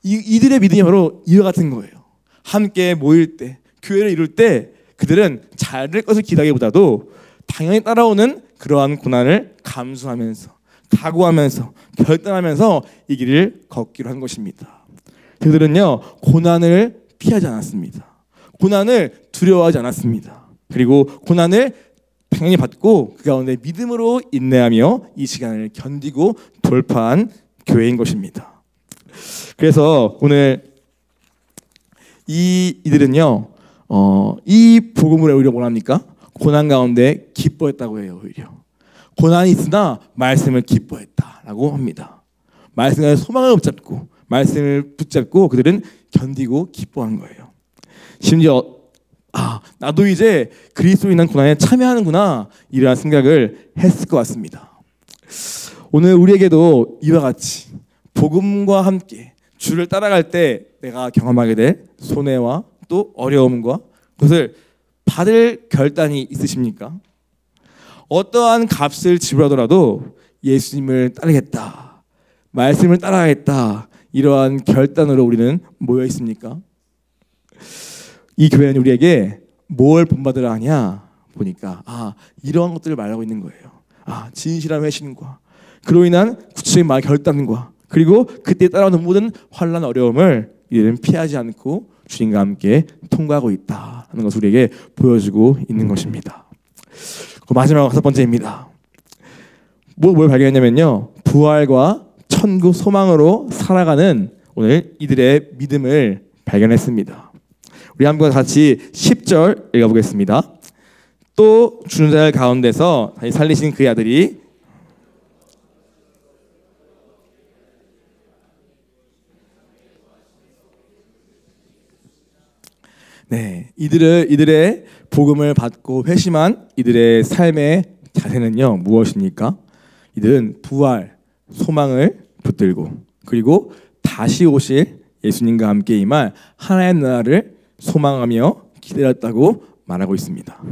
이들의 믿음이 바로 이와 같은 거예요. 함께 모일 때 교회를 이룰 때 그들은 잘 될 것을 기대하기보다도 당연히 따라오는 그러한 고난을 감수하면서 각오하면서 결단하면서 이 길을 걷기로 한 것입니다. 그들은요 고난을 피하지 않았습니다. 고난을 두려워하지 않았습니다. 그리고 고난을 당연히 받고 그 가운데 믿음으로 인내하며 이 시간을 견디고 돌파한 교회인 것입니다. 그래서 오늘 이들은요 이 복음을 오히려 뭐랍니까? 고난 가운데 기뻐했다고 해요. 오히려 고난이 있으나 말씀을 기뻐했다라고 합니다. 말씀에 소망을 붙잡고 말씀을 붙잡고 그들은 견디고 기뻐한 거예요. 심지어 나도 이제 그리스도로 인한 고난에 참여하는구나 이러한 생각을 했을 것 같습니다. 오늘 우리에게도 이와 같이 복음과 함께 주를 따라갈 때 내가 경험하게 될 손해와 또 어려움과 그것을 받을 결단이 있으십니까? 어떠한 값을 지불하더라도 예수님을 따르겠다, 말씀을 따라가겠다 이러한 결단으로 우리는 모여 있습니까? 이 교회는 우리에게 뭘 본받으라 하냐 보니까 이러한 것들을 말하고 있는 거예요. 진실한 회심과 그로 인한 구체적인 말 결단과 그리고 그때 따라오는 모든 환난 어려움을 이들은 피하지 않고 주님과 함께 통과하고 있다 하는 것을 우리에게 보여주고 있는 것입니다. 마지막 5번째입니다. 뭘 발견했냐면요, 부활과 천국 소망으로 살아가는 오늘 이들의 믿음을 발견했습니다. 우리 한번 같이 10절 읽어보겠습니다. 또 죽은 자들 가운데서 다시 살리신 그의 아들이 이들의 복음을 받고 회심한 이들의 삶의 자세는요, 무엇입니까? 이들은 부활, 소망을 붙들고 그리고 다시 오실 예수님과 함께 임할 하나의 나라를 소망하며 기다렸다고 말하고 있습니다.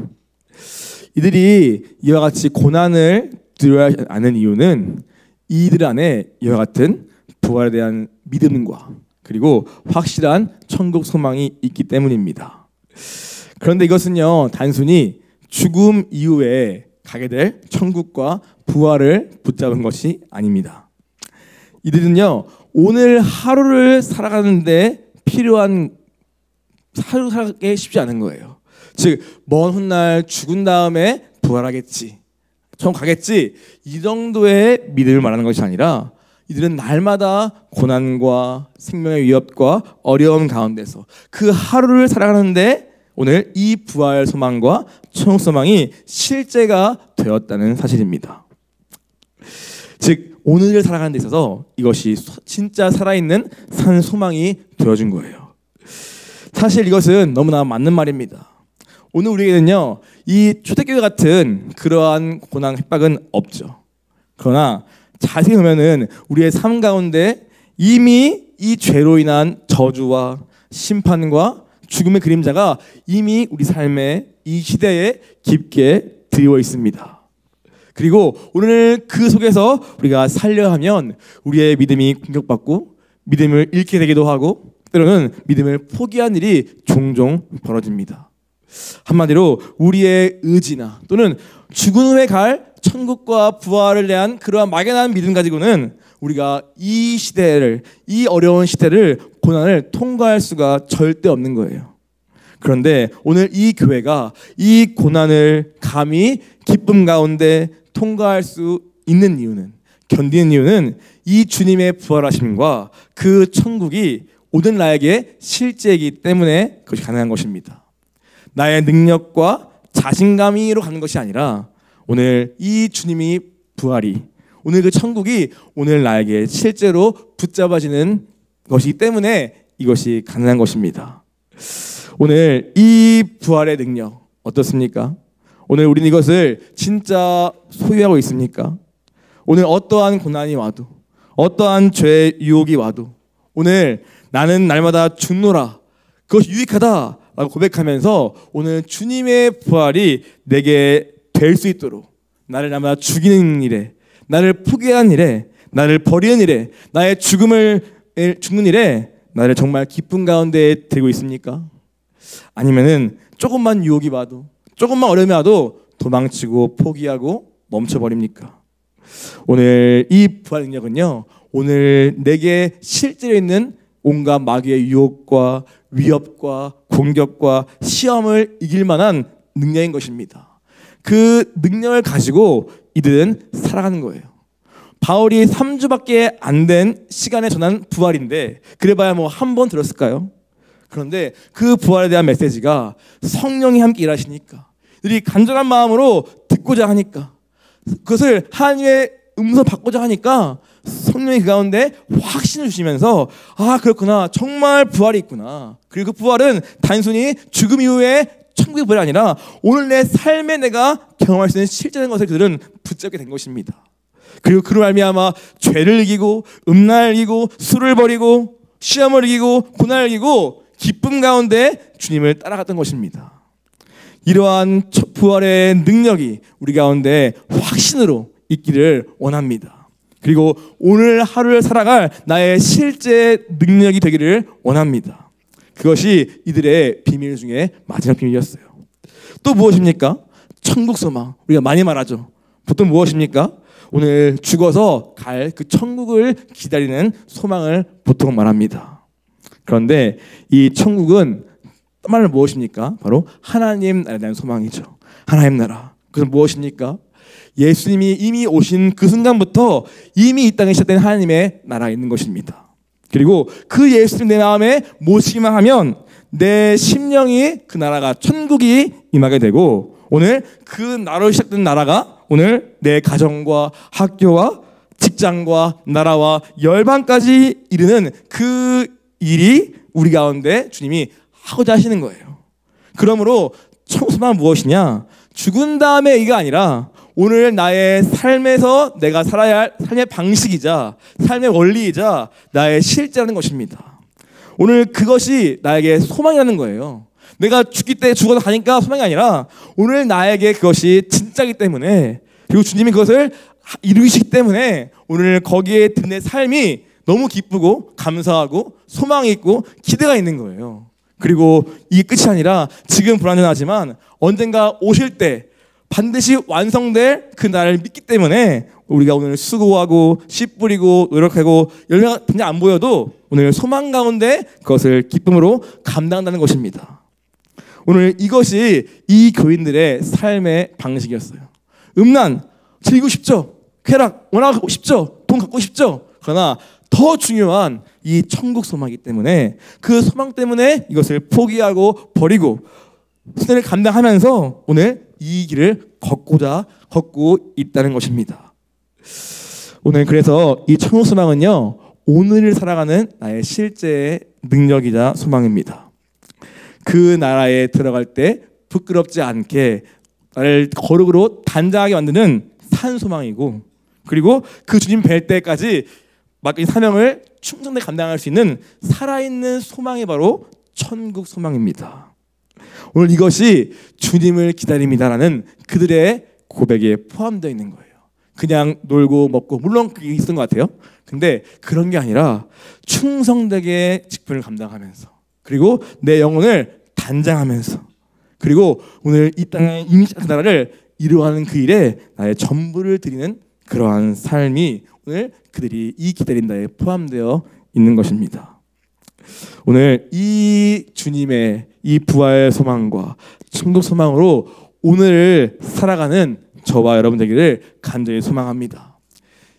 이들이 이와 같이 고난을 두려워하지 않는 이유는 이들 안에 이와 같은 부활에 대한 믿음과 그리고 확실한 천국 소망이 있기 때문입니다. 그런데 이것은요, 단순히 죽음 이후에 가게 될 천국과 부활을 붙잡은 것이 아닙니다. 이들은요, 오늘 하루를 살아가는데 필요한 하루 살기 쉽지 않은 거예요. 즉, 먼 훗날 죽은 다음에 부활하겠지, 천국 가겠지, 이 정도의 믿음을 말하는 것이 아니라 이들은 날마다 고난과 생명의 위협과 어려움 가운데서 그 하루를 살아가는데 오늘 이 부활 소망과 천국 소망이 실제가 되었다는 사실입니다. 즉, 오늘을 살아가는 데 있어서 이것이 진짜 살아있는 산 소망이 되어준 거예요. 사실 이것은 너무나 맞는 말입니다. 오늘 우리에게는요, 이 초대교회 같은 그러한 고난 핍박은 없죠. 그러나 자세히 보면은 우리의 삶 가운데 이미 이 죄로 인한 저주와 심판과 죽음의 그림자가 이미 우리 삶의 이 시대에 깊게 드리워 있습니다. 그리고 오늘 그 속에서 우리가 살려 하면 우리의 믿음이 공격받고 믿음을 잃게 되기도 하고 때로는 믿음을 포기한 일이 종종 벌어집니다. 한마디로 우리의 의지나 또는 죽은 후에 갈 천국과 부활을 대한 그러한 막연한 믿음 가지고는 우리가 이 시대를, 이 어려운 시대를, 고난을 통과할 수가 절대 없는 거예요. 그런데 오늘 이 교회가 이 고난을 감히 기쁨 가운데 통과할 수 있는 이유는, 견디는 이유는 이 주님의 부활하심과 그 천국이 오늘 나에게 실제이기 때문에 그것이 가능한 것입니다. 나의 능력과 자신감으로 가는 것이 아니라 오늘 이 주님이 부활이, 오늘 그 천국이 오늘 나에게 실제로 붙잡아지는 것이기 때문에 이것이 가능한 것입니다. 오늘 이 부활의 능력 어떻습니까? 오늘 우리는 이것을 진짜 소유하고 있습니까? 오늘 어떠한 고난이 와도, 어떠한 죄의 유혹이 와도 오늘 나는 날마다 죽노라, 그것이 유익하다 라고 고백하면서 오늘 주님의 부활이 내게 될 수 있도록 나를 날마다 죽이는 일에, 나를 포기한 일에, 나를 버리는 일에, 나의 죽는 일에 나를 정말 기쁨 가운데 들고 있습니까? 아니면은 조금만 유혹이 와도, 조금만 어려움이 와도 도망치고 포기하고 멈춰버립니까? 오늘 이 부활 능력은요, 오늘 내게 실제로 있는 온갖 마귀의 유혹과 위협과 공격과 시험을 이길 만한 능력인 것입니다. 그 능력을 가지고 이들은 살아가는 거예요. 바울이 3주밖에 안 된 시간에 전한 부활인데 그래봐야 뭐 한 번 들었을까요? 그런데 그 부활에 대한 메시지가 성령이 함께 일하시니까, 이들이 간절한 마음으로 듣고자 하니까, 그것을 하나님의 음성 받고자 하니까 성령이 그 가운데 확신을 주시면서 그렇구나, 정말 부활이 있구나. 그리고 그 부활은 단순히 죽음 이후에 천국의 부활이 아니라 오늘 내 삶에 내가 경험할 수 있는 실제적인 것을 그들은 붙잡게 된 것입니다. 그리고 그로 말미암아 죄를 이기고 음란을 이기고 술을 버리고 시험을 이기고 고난을 이기고 기쁨 가운데 주님을 따라갔던 것입니다. 이러한 부활의 능력이 우리 가운데 확신으로 있기를 원합니다. 그리고 오늘 하루를 살아갈 나의 실제 능력이 되기를 원합니다. 그것이 이들의 비밀 중에 마지막 비밀이었어요. 또 무엇입니까? 천국 소망. 우리가 많이 말하죠. 보통 무엇입니까? 오늘 죽어서 갈 그 천국을 기다리는 소망을 보통 말합니다. 그런데 이 천국은 말은 무엇입니까? 바로 하나님 나라에 대한 소망이죠. 하나님 나라. 그것은 무엇입니까? 예수님이 이미 오신 그 순간부터 이미 이 땅에 시작된 하나님의 나라에 있는 것입니다. 그리고 그 예수님 내 마음에 모시기만 하면 내 심령이 그 나라가 천국이 임하게 되고, 오늘 그 나라로 시작된 나라가 오늘 내 가정과 학교와 직장과 나라와 열방까지 이르는 그 일이 우리 가운데 주님이 하고자 하시는 거예요. 그러므로 천국 소망은 무엇이냐? 죽은 다음에 이가 아니라 오늘 나의 삶에서 내가 살아야 할 삶의 방식이자 삶의 원리이자 나의 실제라는 것입니다. 오늘 그것이 나에게 소망이라는 거예요. 내가 죽기 때 죽어서 가니까 소망이 아니라 오늘 나에게 그것이 진짜이기 때문에, 그리고 주님이 그것을 이루시기 때문에 오늘 거기에 든 내 삶이 너무 기쁘고 감사하고 소망이 있고 기대가 있는 거예요. 그리고 이게 끝이 아니라 지금 불완전하지만 언젠가 오실 때 반드시 완성될 그 날을 믿기 때문에 우리가 오늘 수고하고 씨 뿌리고 노력하고 열매가 그냥 안 보여도 오늘 소망 가운데 그것을 기쁨으로 감당한다는 것입니다. 오늘 이것이 이 교인들의 삶의 방식이었어요. 음란 즐기고 싶죠. 쾌락 원하고 싶죠. 돈 갖고 싶죠. 그러나 더 중요한 이 천국 소망이기 때문에 그 소망 때문에 이것을 포기하고 버리고 수련을 감당하면서 오늘 이 길을 걷고 있다는 것입니다. 오늘 그래서 이 천국 소망은요, 오늘을 살아가는 나의 실제의 능력이자 소망입니다. 그 나라에 들어갈 때 부끄럽지 않게 나를 거룩으로 단장하게 만드는 산 소망이고, 그리고 그 주님 뵐 때까지 맡긴 사명을 충성되게 감당할 수 있는 살아있는 소망이 바로 천국 소망입니다. 오늘 이것이 주님을 기다립니다라는 그들의 고백에 포함되어 있는 거예요. 그냥 놀고 먹고, 물론 그게 있었던 것 같아요. 근데 그런 게 아니라 충성되게 직분을 감당하면서, 그리고 내 영혼을 단장하면서, 그리고 오늘 이 땅에 이미 시작한 나라를 이루어가는 그 일에 나의 전부를 드리는 그러한 삶이 오늘 그들이 이 기다린다에 포함되어 있는 것입니다. 오늘 이 주님의 이 부활 소망과 천국 소망으로 오늘을 살아가는 저와 여러분 되기를 간절히 소망합니다.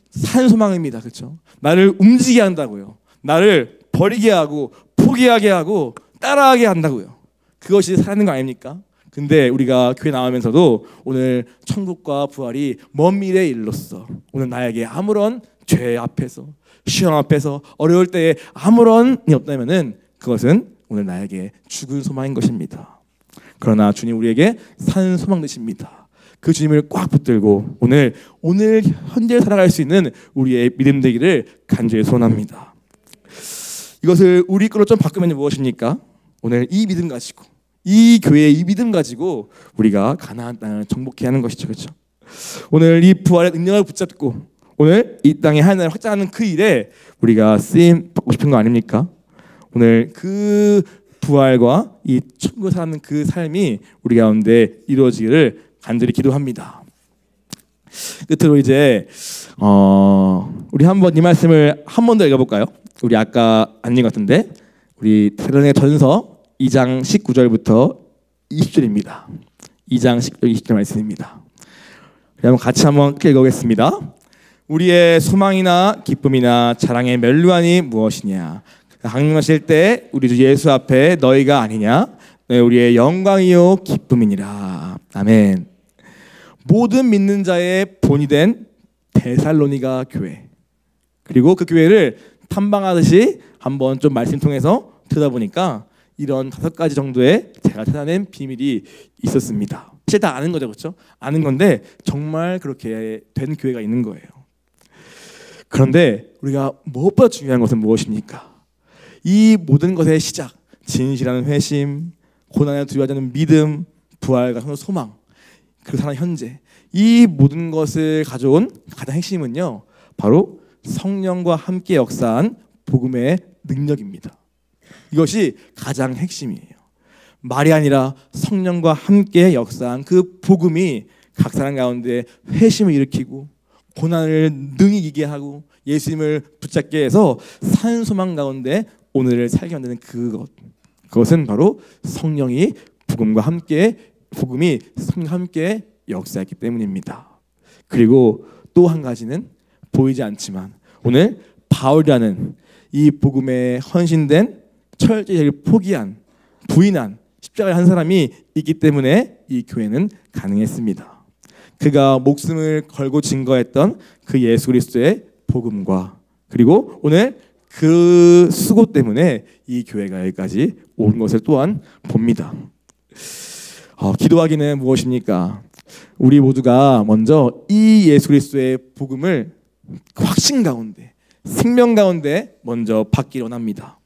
산 소망입니다. 그렇죠? 나를 움직이게 한다고요. 나를 버리게 하고 포기하게 하고 따라하게 한다고요. 그것이 살아있는 거 아닙니까? 근데 우리가 교회 나오면서도 오늘 천국과 부활이 먼 미래의 일로서 오늘 나에게 아무런 죄 앞에서, 시험 앞에서, 어려울 때에 아무런 이 없다면은 그것은 오늘 나에게 죽은 소망인 것입니다. 그러나 주님 우리에게 산 소망 되십니다. 그 주님을 꽉 붙들고 오늘 현재 살아갈 수 있는 우리의 믿음 되기를 간절히 소원합니다. 이것을 우리 걸로 좀 바꾸면 무엇입니까? 오늘 이 믿음 가지고, 이 교회의 이 믿음 가지고 우리가 가나안 땅을 정복해야 하는 것이죠. 그렇죠? 오늘 이 부활의 능력을 붙잡고 오늘 이 땅의 하나님을 확장하는 그 일에 우리가 쓰임 받고 싶은 거 아닙니까? 오늘 그 부활과 이 천국을 사는 그 삶이 우리 가운데 이루어지기를 간절히 기도합니다. 끝으로 이제 우리 한번 이 말씀을 한 번 더 읽어볼까요? 우리 아까 안 읽은 것 같은데 우리 데살로니가 전서 2장 19절부터 20절입니다. 2장 19절 20절 말씀입니다. 그럼 같이 한번 읽어보겠습니다. 우리의 소망이나 기쁨이나 자랑의 면류관이 무엇이냐? 강림하실 때 우리 주 예수 앞에 너희가 아니냐? 네, 우리의 영광이요 기쁨이니라. 아멘. 모든 믿는 자의 본이 된 데살로니가 교회, 그리고 그 교회를 탐방하듯이 한번 좀 말씀 통해서 들어보니까 이런 5가지 정도의 제가 찾아낸 비밀이 있었습니다. 사실 다 아는 거죠, 그렇죠? 아는 건데 정말 그렇게 된 교회가 있는 거예요. 그런데 우리가 무엇보다 중요한 것은 무엇입니까? 이 모든 것의 시작, 진실한 회심, 고난에 두려워하지 않는 믿음, 부활과 소망, 그리고 살아가는 현재, 이 모든 것을 가져온 가장 핵심은요, 바로 성령과 함께 역사한 복음의 능력입니다. 이것이 가장 핵심이에요. 말이 아니라 성령과 함께 역사한 그 복음이 각 사람 가운데 회심을 일으키고 고난을 능히 이기게 하고 예수님을 붙잡게 해서 산 소망 가운데 오늘을 살게 만드는 그것은 바로 성령이 복음과 함께 역사했기 때문입니다. 그리고 또 한 가지는 보이지 않지만 오늘 바울이라는 이 복음에 헌신된 철저히 포기한 부인한 십자가를 한 사람이 있기 때문에 이 교회는 가능했습니다. 그가 목숨을 걸고 증거했던 그 예수 그리스도의 복음과 그리고 오늘 그 수고 때문에 이 교회가 여기까지 온 것을 또한 봅니다. 기도하기는 무엇입니까? 우리 모두가 먼저 이 예수 그리스도의 복음을 확신 가운데 생명 가운데 먼저 받기를 원합니다.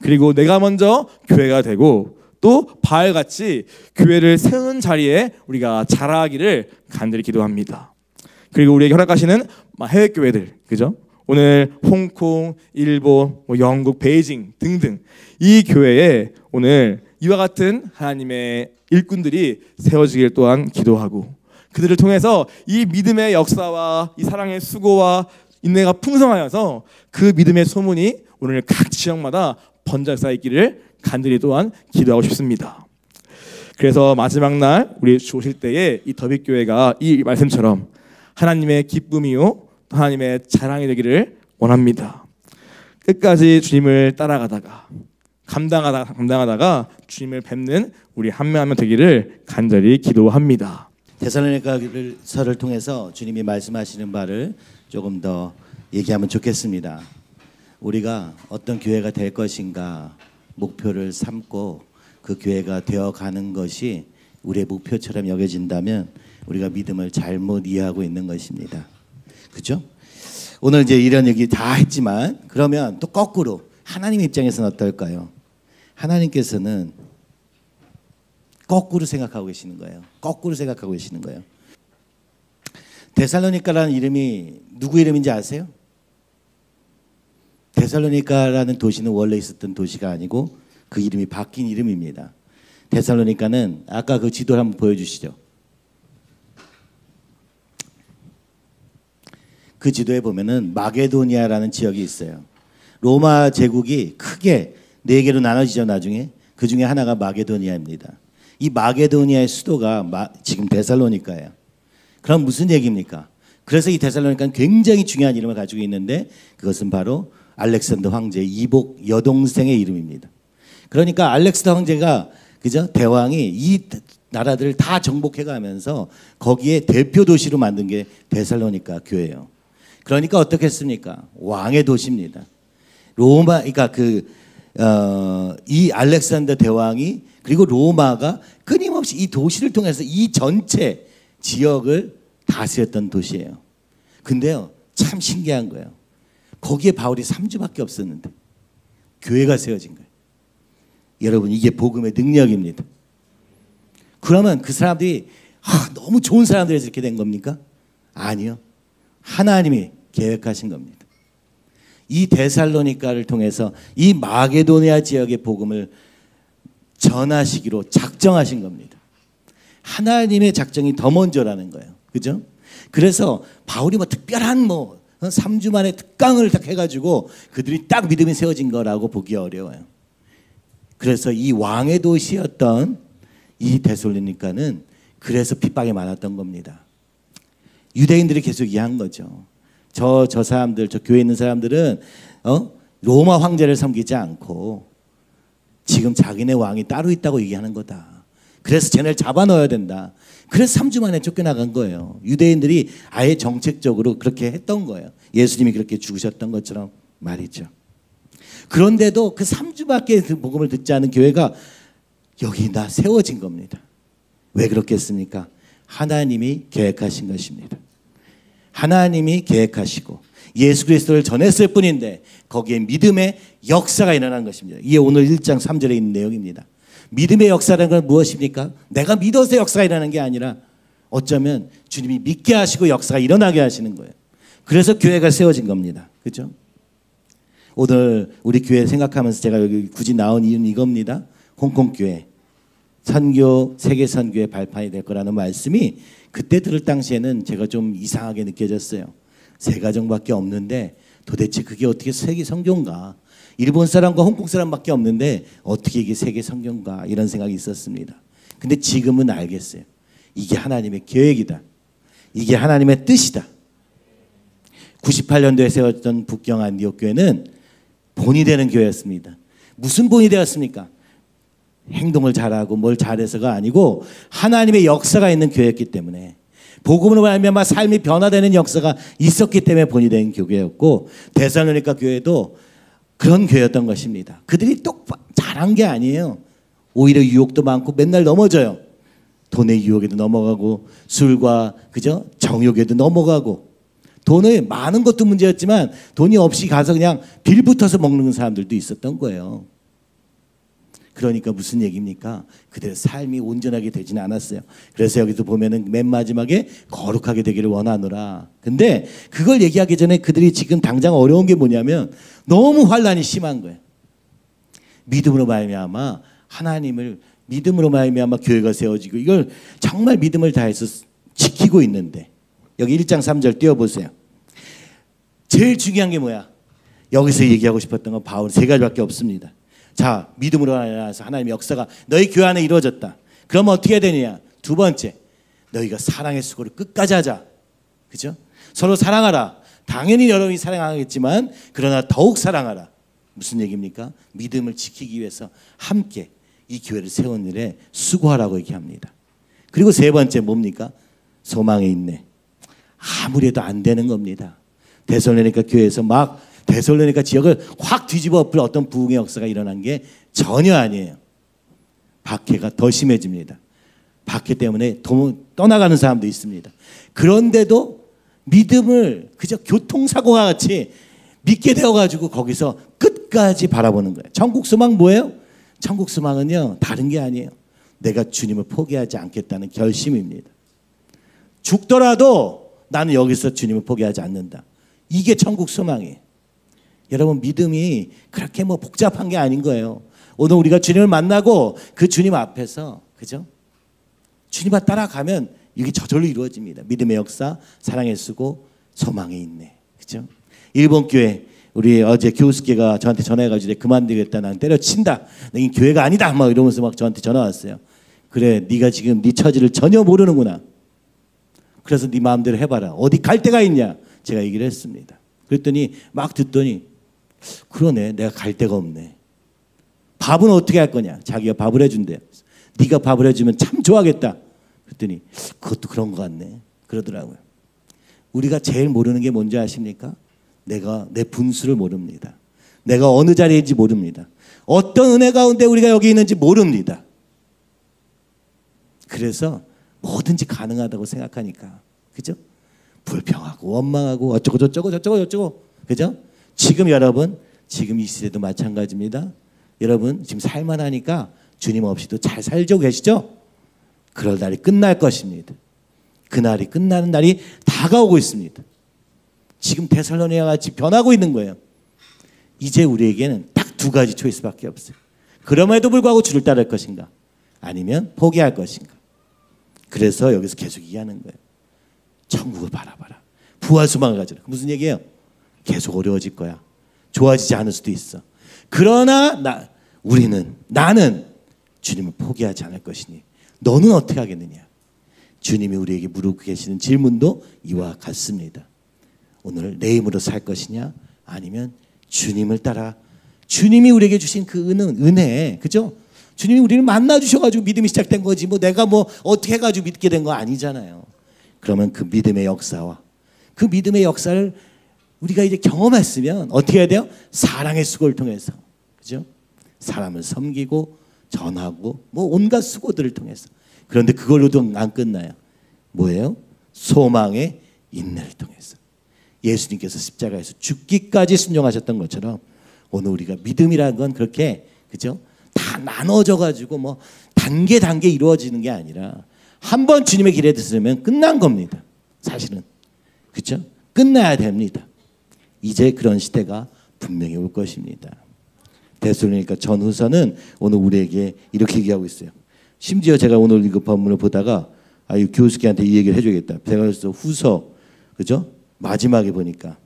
그리고 내가 먼저 교회가 되고 또 바알같이 교회를 세우는 자리에 우리가 자라기를 간절히 기도합니다. 그리고 우리에게 허락하시는 해외 교회들, 그죠? 오늘 홍콩, 일본, 영국, 베이징 등등 이 교회에 오늘 이와 같은 하나님의 일꾼들이 세워지길 또한 기도하고 그들을 통해서 이 믿음의 역사와 이 사랑의 수고와 인내가 풍성하여서 그 믿음의 소문이 오늘 각 지역마다 번져 쌓이기를 간절히 또한 기도하고 싶습니다. 그래서 마지막 날 우리 오실 때에 이 더빅교회가 이 말씀처럼 하나님의 기쁨이요 하나님의 자랑이 되기를 원합니다. 끝까지 주님을 따라가다가 감당하다가 주님을 뵙는 우리 한 명 한 명 되기를 간절히 기도합니다. 데살로니가서를 통해서 주님이 말씀하시는 바를 조금 더 얘기하면 좋겠습니다. 우리가 어떤 교회가 될 것인가 목표를 삼고 그 교회가 되어가는 것이 우리의 목표처럼 여겨진다면 우리가 믿음을 잘못 이해하고 있는 것입니다. 그렇죠? 오늘 이제 이런 얘기 다 했지만 그러면 또 거꾸로 하나님 입장에서는 어떨까요? 하나님께서는 거꾸로 생각하고 계시는 거예요. 거꾸로 생각하고 계시는 거예요. 데살로니가라는 이름이 누구 이름인지 아세요? 데살로니가라는 도시는 원래 있었던 도시가 아니고 그 이름이 바뀐 이름입니다. 데살로니가는 아까 그 지도를 한번 보여주시죠. 그 지도에 보면은 마게도니아라는 지역이 있어요. 로마 제국이 크게 4개로 나눠지죠. 나중에 그 중에 하나가 마게도니아입니다. 이 마게도니아의 수도가 지금 데살로니가예요. 그럼 무슨 얘기입니까? 그래서 이 데살로니가는 굉장히 중요한 이름을 가지고 있는데 그것은 바로 알렉산더 황제의 이복 여동생의 이름입니다. 그러니까 알렉산더 황제가 그죠? 대왕이 이 나라들을 다 정복해가면서 거기에 대표 도시로 만든 게 데살로니가 교회예요. 그러니까 어떻게 했습니까? 왕의 도시입니다. 로마, 그러니까 이 알렉산더 대왕이 그리고 로마가 끊임없이 이 도시를 통해서 이 전체 지역을 다스렸던 도시예요. 근데요, 참 신기한 거예요. 거기에 바울이 3주밖에 없었는데 교회가 세워진 거예요. 여러분, 이게 복음의 능력입니다. 그러면 그 사람들이 너무 좋은 사람들에서 이렇게 된 겁니까? 아니요. 하나님이 계획하신 겁니다. 이 데살로니가를 통해서 이 마게도니아 지역의 복음을 전하시기로 작정하신 겁니다. 하나님의 작정이 더 먼저라는 거예요. 그죠? 그래서 바울이 특별한 3주 만에 특강을 딱 해가지고 그들이 딱 믿음이 세워진 거라고 보기 어려워요. 그래서 이 왕의 도시였던 이 데살로니가는 그래서 핍박이 많았던 겁니다. 유대인들이 계속 이해한 거죠. 저 사람들, 저 교회에 있는 사람들은 로마 황제를 섬기지 않고 지금 자기네 왕이 따로 있다고 얘기하는 거다. 그래서 쟤네를 잡아 넣어야 된다. 그래서 3주 만에 쫓겨나간 거예요. 유대인들이 아예 정책적으로 그렇게 했던 거예요. 예수님이 그렇게 죽으셨던 것처럼 말이죠. 그런데도 그 3주밖에 그 복음을 듣지 않은 교회가 여기 다 세워진 겁니다. 왜 그렇겠습니까? 하나님이 계획하신 것입니다. 하나님이 계획하시고 예수 그리스도를 전했을 뿐인데 거기에 믿음의 역사가 일어난 것입니다. 이게 오늘 1장 3절에 있는 내용입니다. 믿음의 역사라는 건 무엇입니까? 내가 믿어서 역사가 일어나는 게 아니라 어쩌면 주님이 믿게 하시고 역사가 일어나게 하시는 거예요. 그래서 교회가 세워진 겁니다. 그렇죠? 오늘 우리 교회 생각하면서 제가 여기 굳이 나온 이유는 이겁니다. 홍콩 교회. 선교, 세계 선교의 발판이 될 거라는 말씀이 그때 들을 당시에는 제가 좀 이상하게 느껴졌어요. 세 가정밖에 없는데 도대체 그게 어떻게 세계 선교인가? 일본 사람과 홍콩 사람밖에 없는데 어떻게 이게 세계 선교인가? 이런 생각이 있었습니다. 근데 지금은 알겠어요. 이게 하나님의 계획이다. 이게 하나님의 뜻이다. 98년도에 세웠던 북경 안디옥 교회는 본이 되는 교회였습니다. 무슨 본이 되었습니까? 행동을 잘하고 뭘 잘해서가 아니고 하나님의 역사가 있는 교회였기 때문에, 복음으로 말미암아 삶이 변화되는 역사가 있었기 때문에 본이 된 교회였고, 데살로니가 교회도 그런 교회였던 것입니다. 그들이 똑 잘한 게 아니에요. 오히려 유혹도 많고 맨날 넘어져요. 돈의 유혹에도 넘어가고 술과 그죠? 정욕에도 넘어가고, 돈이 많은 것도 문제였지만 돈이 없이 가서 그냥 빌붙어서 먹는 사람들도 있었던 거예요. 그러니까 무슨 얘기입니까? 그들의 삶이 온전하게 되지는 않았어요. 그래서 여기서 보면은 맨 마지막에 거룩하게 되기를 원하노라. 근데 그걸 얘기하기 전에 그들이 지금 당장 어려운 게 뭐냐면 너무 환난이 심한 거예요. 믿음으로 말미암아 하나님을, 믿음으로 말미암아 교회가 세워지고 이걸 정말 믿음을 다해서 지키고 있는데, 여기 1장 3절 띄워보세요. 제일 중요한 게 뭐야? 여기서 얘기하고 싶었던 건 바울 세 가지밖에 없습니다. 자, 믿음으로 인해서 하나님의 역사가 너희 교회 안에 이루어졌다. 그러면 어떻게 해야 되느냐? 두 번째, 너희가 사랑의 수고를 끝까지 하자. 그죠? 서로 사랑하라. 당연히 여러분이 사랑하겠지만 그러나 더욱 사랑하라. 무슨 얘기입니까? 믿음을 지키기 위해서 함께 이 교회를 세운 일에 수고하라고 얘기합니다. 그리고 세 번째 뭡니까? 소망에 있네. 아무리 해도 안 되는 겁니다. 데살로니가 교회에서 막 데살로니가 지역을 확 뒤집어 엎을 어떤 부흥의 역사가 일어난 게 전혀 아니에요. 박해가 더 심해집니다. 박해 때문에 떠나가는 사람도 있습니다. 그런데도 믿음을 그저 교통사고와 같이 믿게 되어가지고 거기서 끝까지 바라보는 거예요. 천국 소망 뭐예요? 천국 소망은요, 다른 게 아니에요. 내가 주님을 포기하지 않겠다는 결심입니다. 죽더라도 나는 여기서 주님을 포기하지 않는다. 이게 천국 소망이에요. 여러분, 믿음이 그렇게 뭐 복잡한 게 아닌 거예요. 오늘 우리가 주님을 만나고 그 주님 앞에서, 그죠? 주님을 따라가면 이게 저절로 이루어집니다. 믿음의 역사, 사랑의 수고, 소망에 있네. 그죠? 일본 교회, 우리 어제 교수께가 저한테 전화해가지고 그만두겠다, 난 때려친다, 이 교회가 아니다, 막 이러면서 막 저한테 전화 왔어요. 그래, 네가 지금 네 처지를 전혀 모르는구나. 그래서 네 마음대로 해봐라. 어디 갈 데가 있냐? 제가 얘기를 했습니다. 그랬더니 막 듣더니 그러네, 내가 갈 데가 없네. 밥은 어떻게 할 거냐? 자기가 밥을 해준대요. 네가 밥을 해주면 참 좋아하겠다. 그랬더니 그것도 그런 것 같네. 그러더라고요. 우리가 제일 모르는 게 뭔지 아십니까? 내가 내 분수를 모릅니다. 내가 어느 자리인지 모릅니다. 어떤 은혜 가운데 우리가 여기 있는지 모릅니다. 그래서 뭐든지 가능하다고 생각하니까, 그죠? 불평하고 원망하고 어쩌고 저쩌고 저쩌고 저쩌고, 그죠? 지금 여러분, 지금 이 시대도 마찬가지입니다. 여러분 지금 살만하니까 주님 없이도 잘 살고 계시죠? 그럴 날이 끝날 것입니다. 그날이 끝나는 날이 다가오고 있습니다. 지금 데살로니가 같이 변하고 있는 거예요. 이제 우리에게는 딱 두 가지 초이스밖에 없어요. 그럼에도 불구하고 주를 따를 것인가, 아니면 포기할 것인가. 그래서 여기서 계속 얘기하는 거예요. 천국을 바라봐라. 부활 소망을 가져라. 무슨 얘기예요? 계속 어려워질 거야. 좋아지지 않을 수도 있어. 그러나 나는 주님을 포기하지 않을 것이니 너는 어떻게 하겠느냐? 주님이 우리에게 물어보고 계시는 질문도 이와 같습니다. 오늘 내 힘으로 살 것이냐, 아니면 주님을 따라, 주님이 우리에게 주신 그 은혜, 그죠? 주님이 우리를 만나 주셔가지고 믿음이 시작된 거지, 뭐 내가 뭐 어떻게 해가지고 믿게 된 거 아니잖아요. 그러면 그 믿음의 역사와 그 믿음의 역사를 우리가 이제 경험했으면 어떻게 해야 돼요? 사랑의 수고를 통해서, 그죠? 사람을 섬기고 전하고 뭐 온갖 수고들을 통해서. 그런데 그걸로도 안 끝나요. 뭐예요? 소망의 인내를 통해서. 예수님께서 십자가에서 죽기까지 순종하셨던 것처럼 오늘 우리가 믿음이라는 건 그렇게, 그죠? 다 나눠져 가지고 뭐 단계 이루어지는 게 아니라 한 번 주님의 길에 들으면 끝난 겁니다. 사실은, 그렇죠? 끝나야 됩니다. 이제 그런 시대가 분명히 올 것입니다. 데살로니가 전후서는 오늘 우리에게 이렇게 얘기하고 있어요. 심지어 제가 오늘 이거 본문을 보다가 이 교수께한테 이 얘기를 해줘야겠다. 제가 그래서 후서 그죠? 마지막에 보니까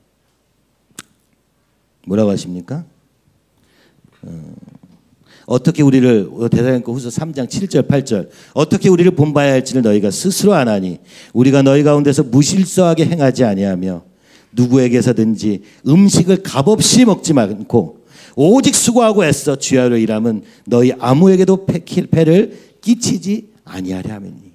뭐라고 하십니까? 어떻게 우리를 데살로니가 후서 3장 7절 8절 어떻게 우리를 본받아야 할지를 너희가 스스로 아나니 우리가 너희 가운데서 무실서하게 행하지 아니하며 누구에게서든지 음식을 값없이 먹지 않고 오직 수고하고 애써 주야로 일함은 너희 아무에게도 패를 끼치지 아니하려 하매니.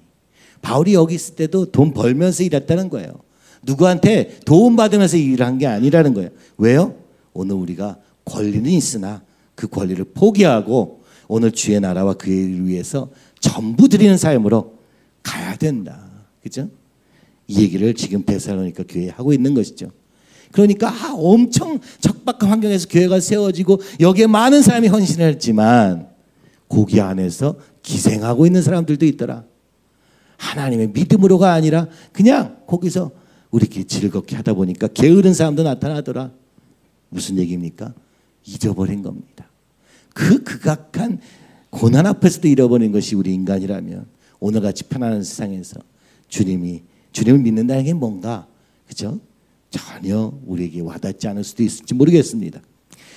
바울이 여기 있을 때도 돈 벌면서 일했다는 거예요. 누구한테 도움 받으면서 일한 게 아니라는 거예요. 왜요? 오늘 우리가 권리는 있으나 그 권리를 포기하고 오늘 주의 나라와 그 일을 위해서 전부 드리는 삶으로 가야 된다. 그죠? 이 얘기를 지금 데살로니가 교회에 하고 있는 것이죠. 그러니까 엄청 척박한 환경에서 교회가 세워지고 여기에 많은 사람이 헌신을 했지만 거기 안에서 기생하고 있는 사람들도 있더라. 하나님의 믿음으로가 아니라 그냥 거기서 우리끼리 즐겁게 하다 보니까 게으른 사람도 나타나더라. 무슨 얘기입니까? 잊어버린 겁니다. 그 극악한 고난 앞에서도 잃어버린 것이 우리 인간이라면 오늘같이 편안한 세상에서 주님을 믿는다는 게 뭔가 그죠? 전혀 우리에게 와닿지 않을 수도 있을지 모르겠습니다.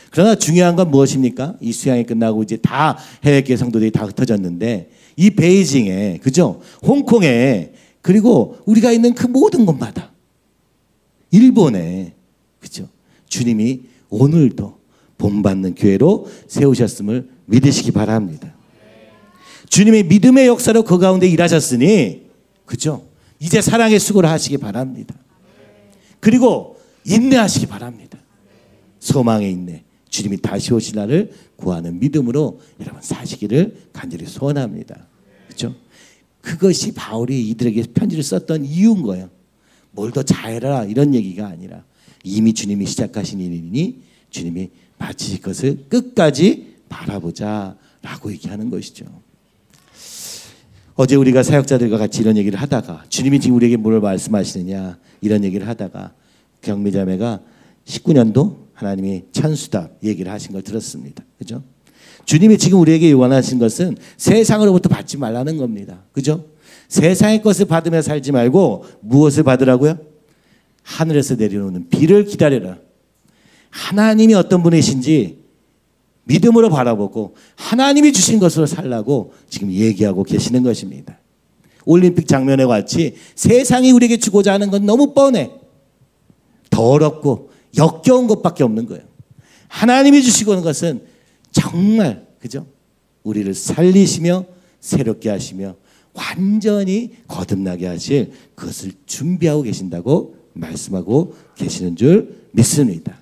그러나 중요한 건 무엇입니까? 이 수양이 끝나고 이제 다 해외교회 성도들이 다 흩어졌는데 이 베이징에 그죠? 홍콩에 그리고 우리가 있는 그 모든 곳마다 일본에 그죠? 주님이 오늘도 본받는 교회로 세우셨음을 믿으시기 바랍니다. 주님의 믿음의 역사로 그 가운데 일하셨으니 그죠? 이제 사랑의 수고를 하시기 바랍니다. 그리고 인내하시기 바랍니다. 소망의 인내. 주님이 다시 오실 날을 구하는 믿음으로 여러분 사시기를 간절히 소원합니다. 그렇죠? 그것이 바울이 이들에게 편지를 썼던 이유인 거예요. 뭘 더 잘해라 이런 얘기가 아니라 이미 주님이 시작하신 일이니 주님이 마치실 것을 끝까지 바라보자라고 얘기하는 것이죠. 어제 우리가 사역자들과 같이 이런 얘기를 하다가 주님이 지금 우리에게 뭘 말씀하시느냐 이런 얘기를 하다가 경미자매가 19년도 하나님이 천수답 얘기를 하신 걸 들었습니다. 그죠? 주님이 지금 우리에게 원하신 것은 세상으로부터 받지 말라는 겁니다. 그죠? 세상의 것을 받으며 살지 말고 무엇을 받으라고요? 하늘에서 내려오는 비를 기다려라. 하나님이 어떤 분이신지 믿음으로 바라보고 하나님이 주신 것으로 살라고 지금 얘기하고 계시는 것입니다. 올림픽 장면에 같이 세상이 우리에게 주고자 하는 건 너무 뻔해. 더럽고 역겨운 것밖에 없는 거예요. 하나님이 주시고 있는 것은 정말 그죠? 우리를 살리시며 새롭게 하시며 완전히 거듭나게 하실 그것을 준비하고 계신다고 말씀하고 계시는 줄 믿습니다.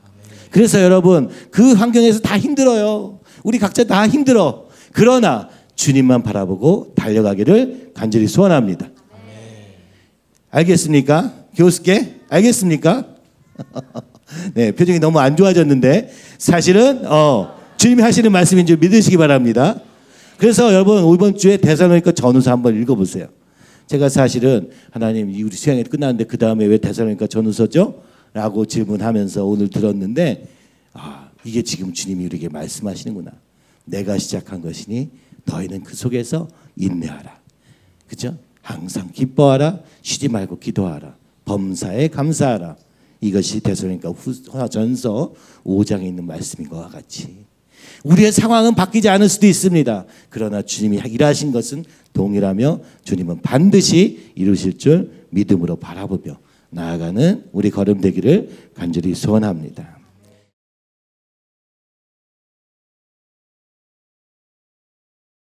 그래서 여러분 그 환경에서 다 힘들어요. 우리 각자 다 힘들어. 그러나 주님만 바라보고 달려가기를 간절히 소원합니다. 알겠습니까? 교수께 알겠습니까? 네, 표정이 너무 안 좋아졌는데 사실은 주님이 하시는 말씀인 줄 믿으시기 바랍니다. 그래서 여러분 이번 주에 데살로니가 전후서 한번 읽어보세요. 제가 사실은 하나님 우리 수양이 끝났는데 그 다음에 왜 데살로니가 전후서죠? 라고 질문하면서 오늘 들었는데 이게 지금 주님이 우리에게 말씀하시는구나. 내가 시작한 것이니 너희는 그 속에서 인내하라. 그죠? 항상 기뻐하라. 쉬지 말고 기도하라. 범사에 감사하라. 이것이 데살로니가 전서 5장에 있는 말씀인 것과 같이 우리의 상황은 바뀌지 않을 수도 있습니다. 그러나 주님이 일하신 것은 동일하며 주님은 반드시 이루실 줄 믿음으로 바라보며 나아가는 우리 걸음 되기를 간절히 소원합니다.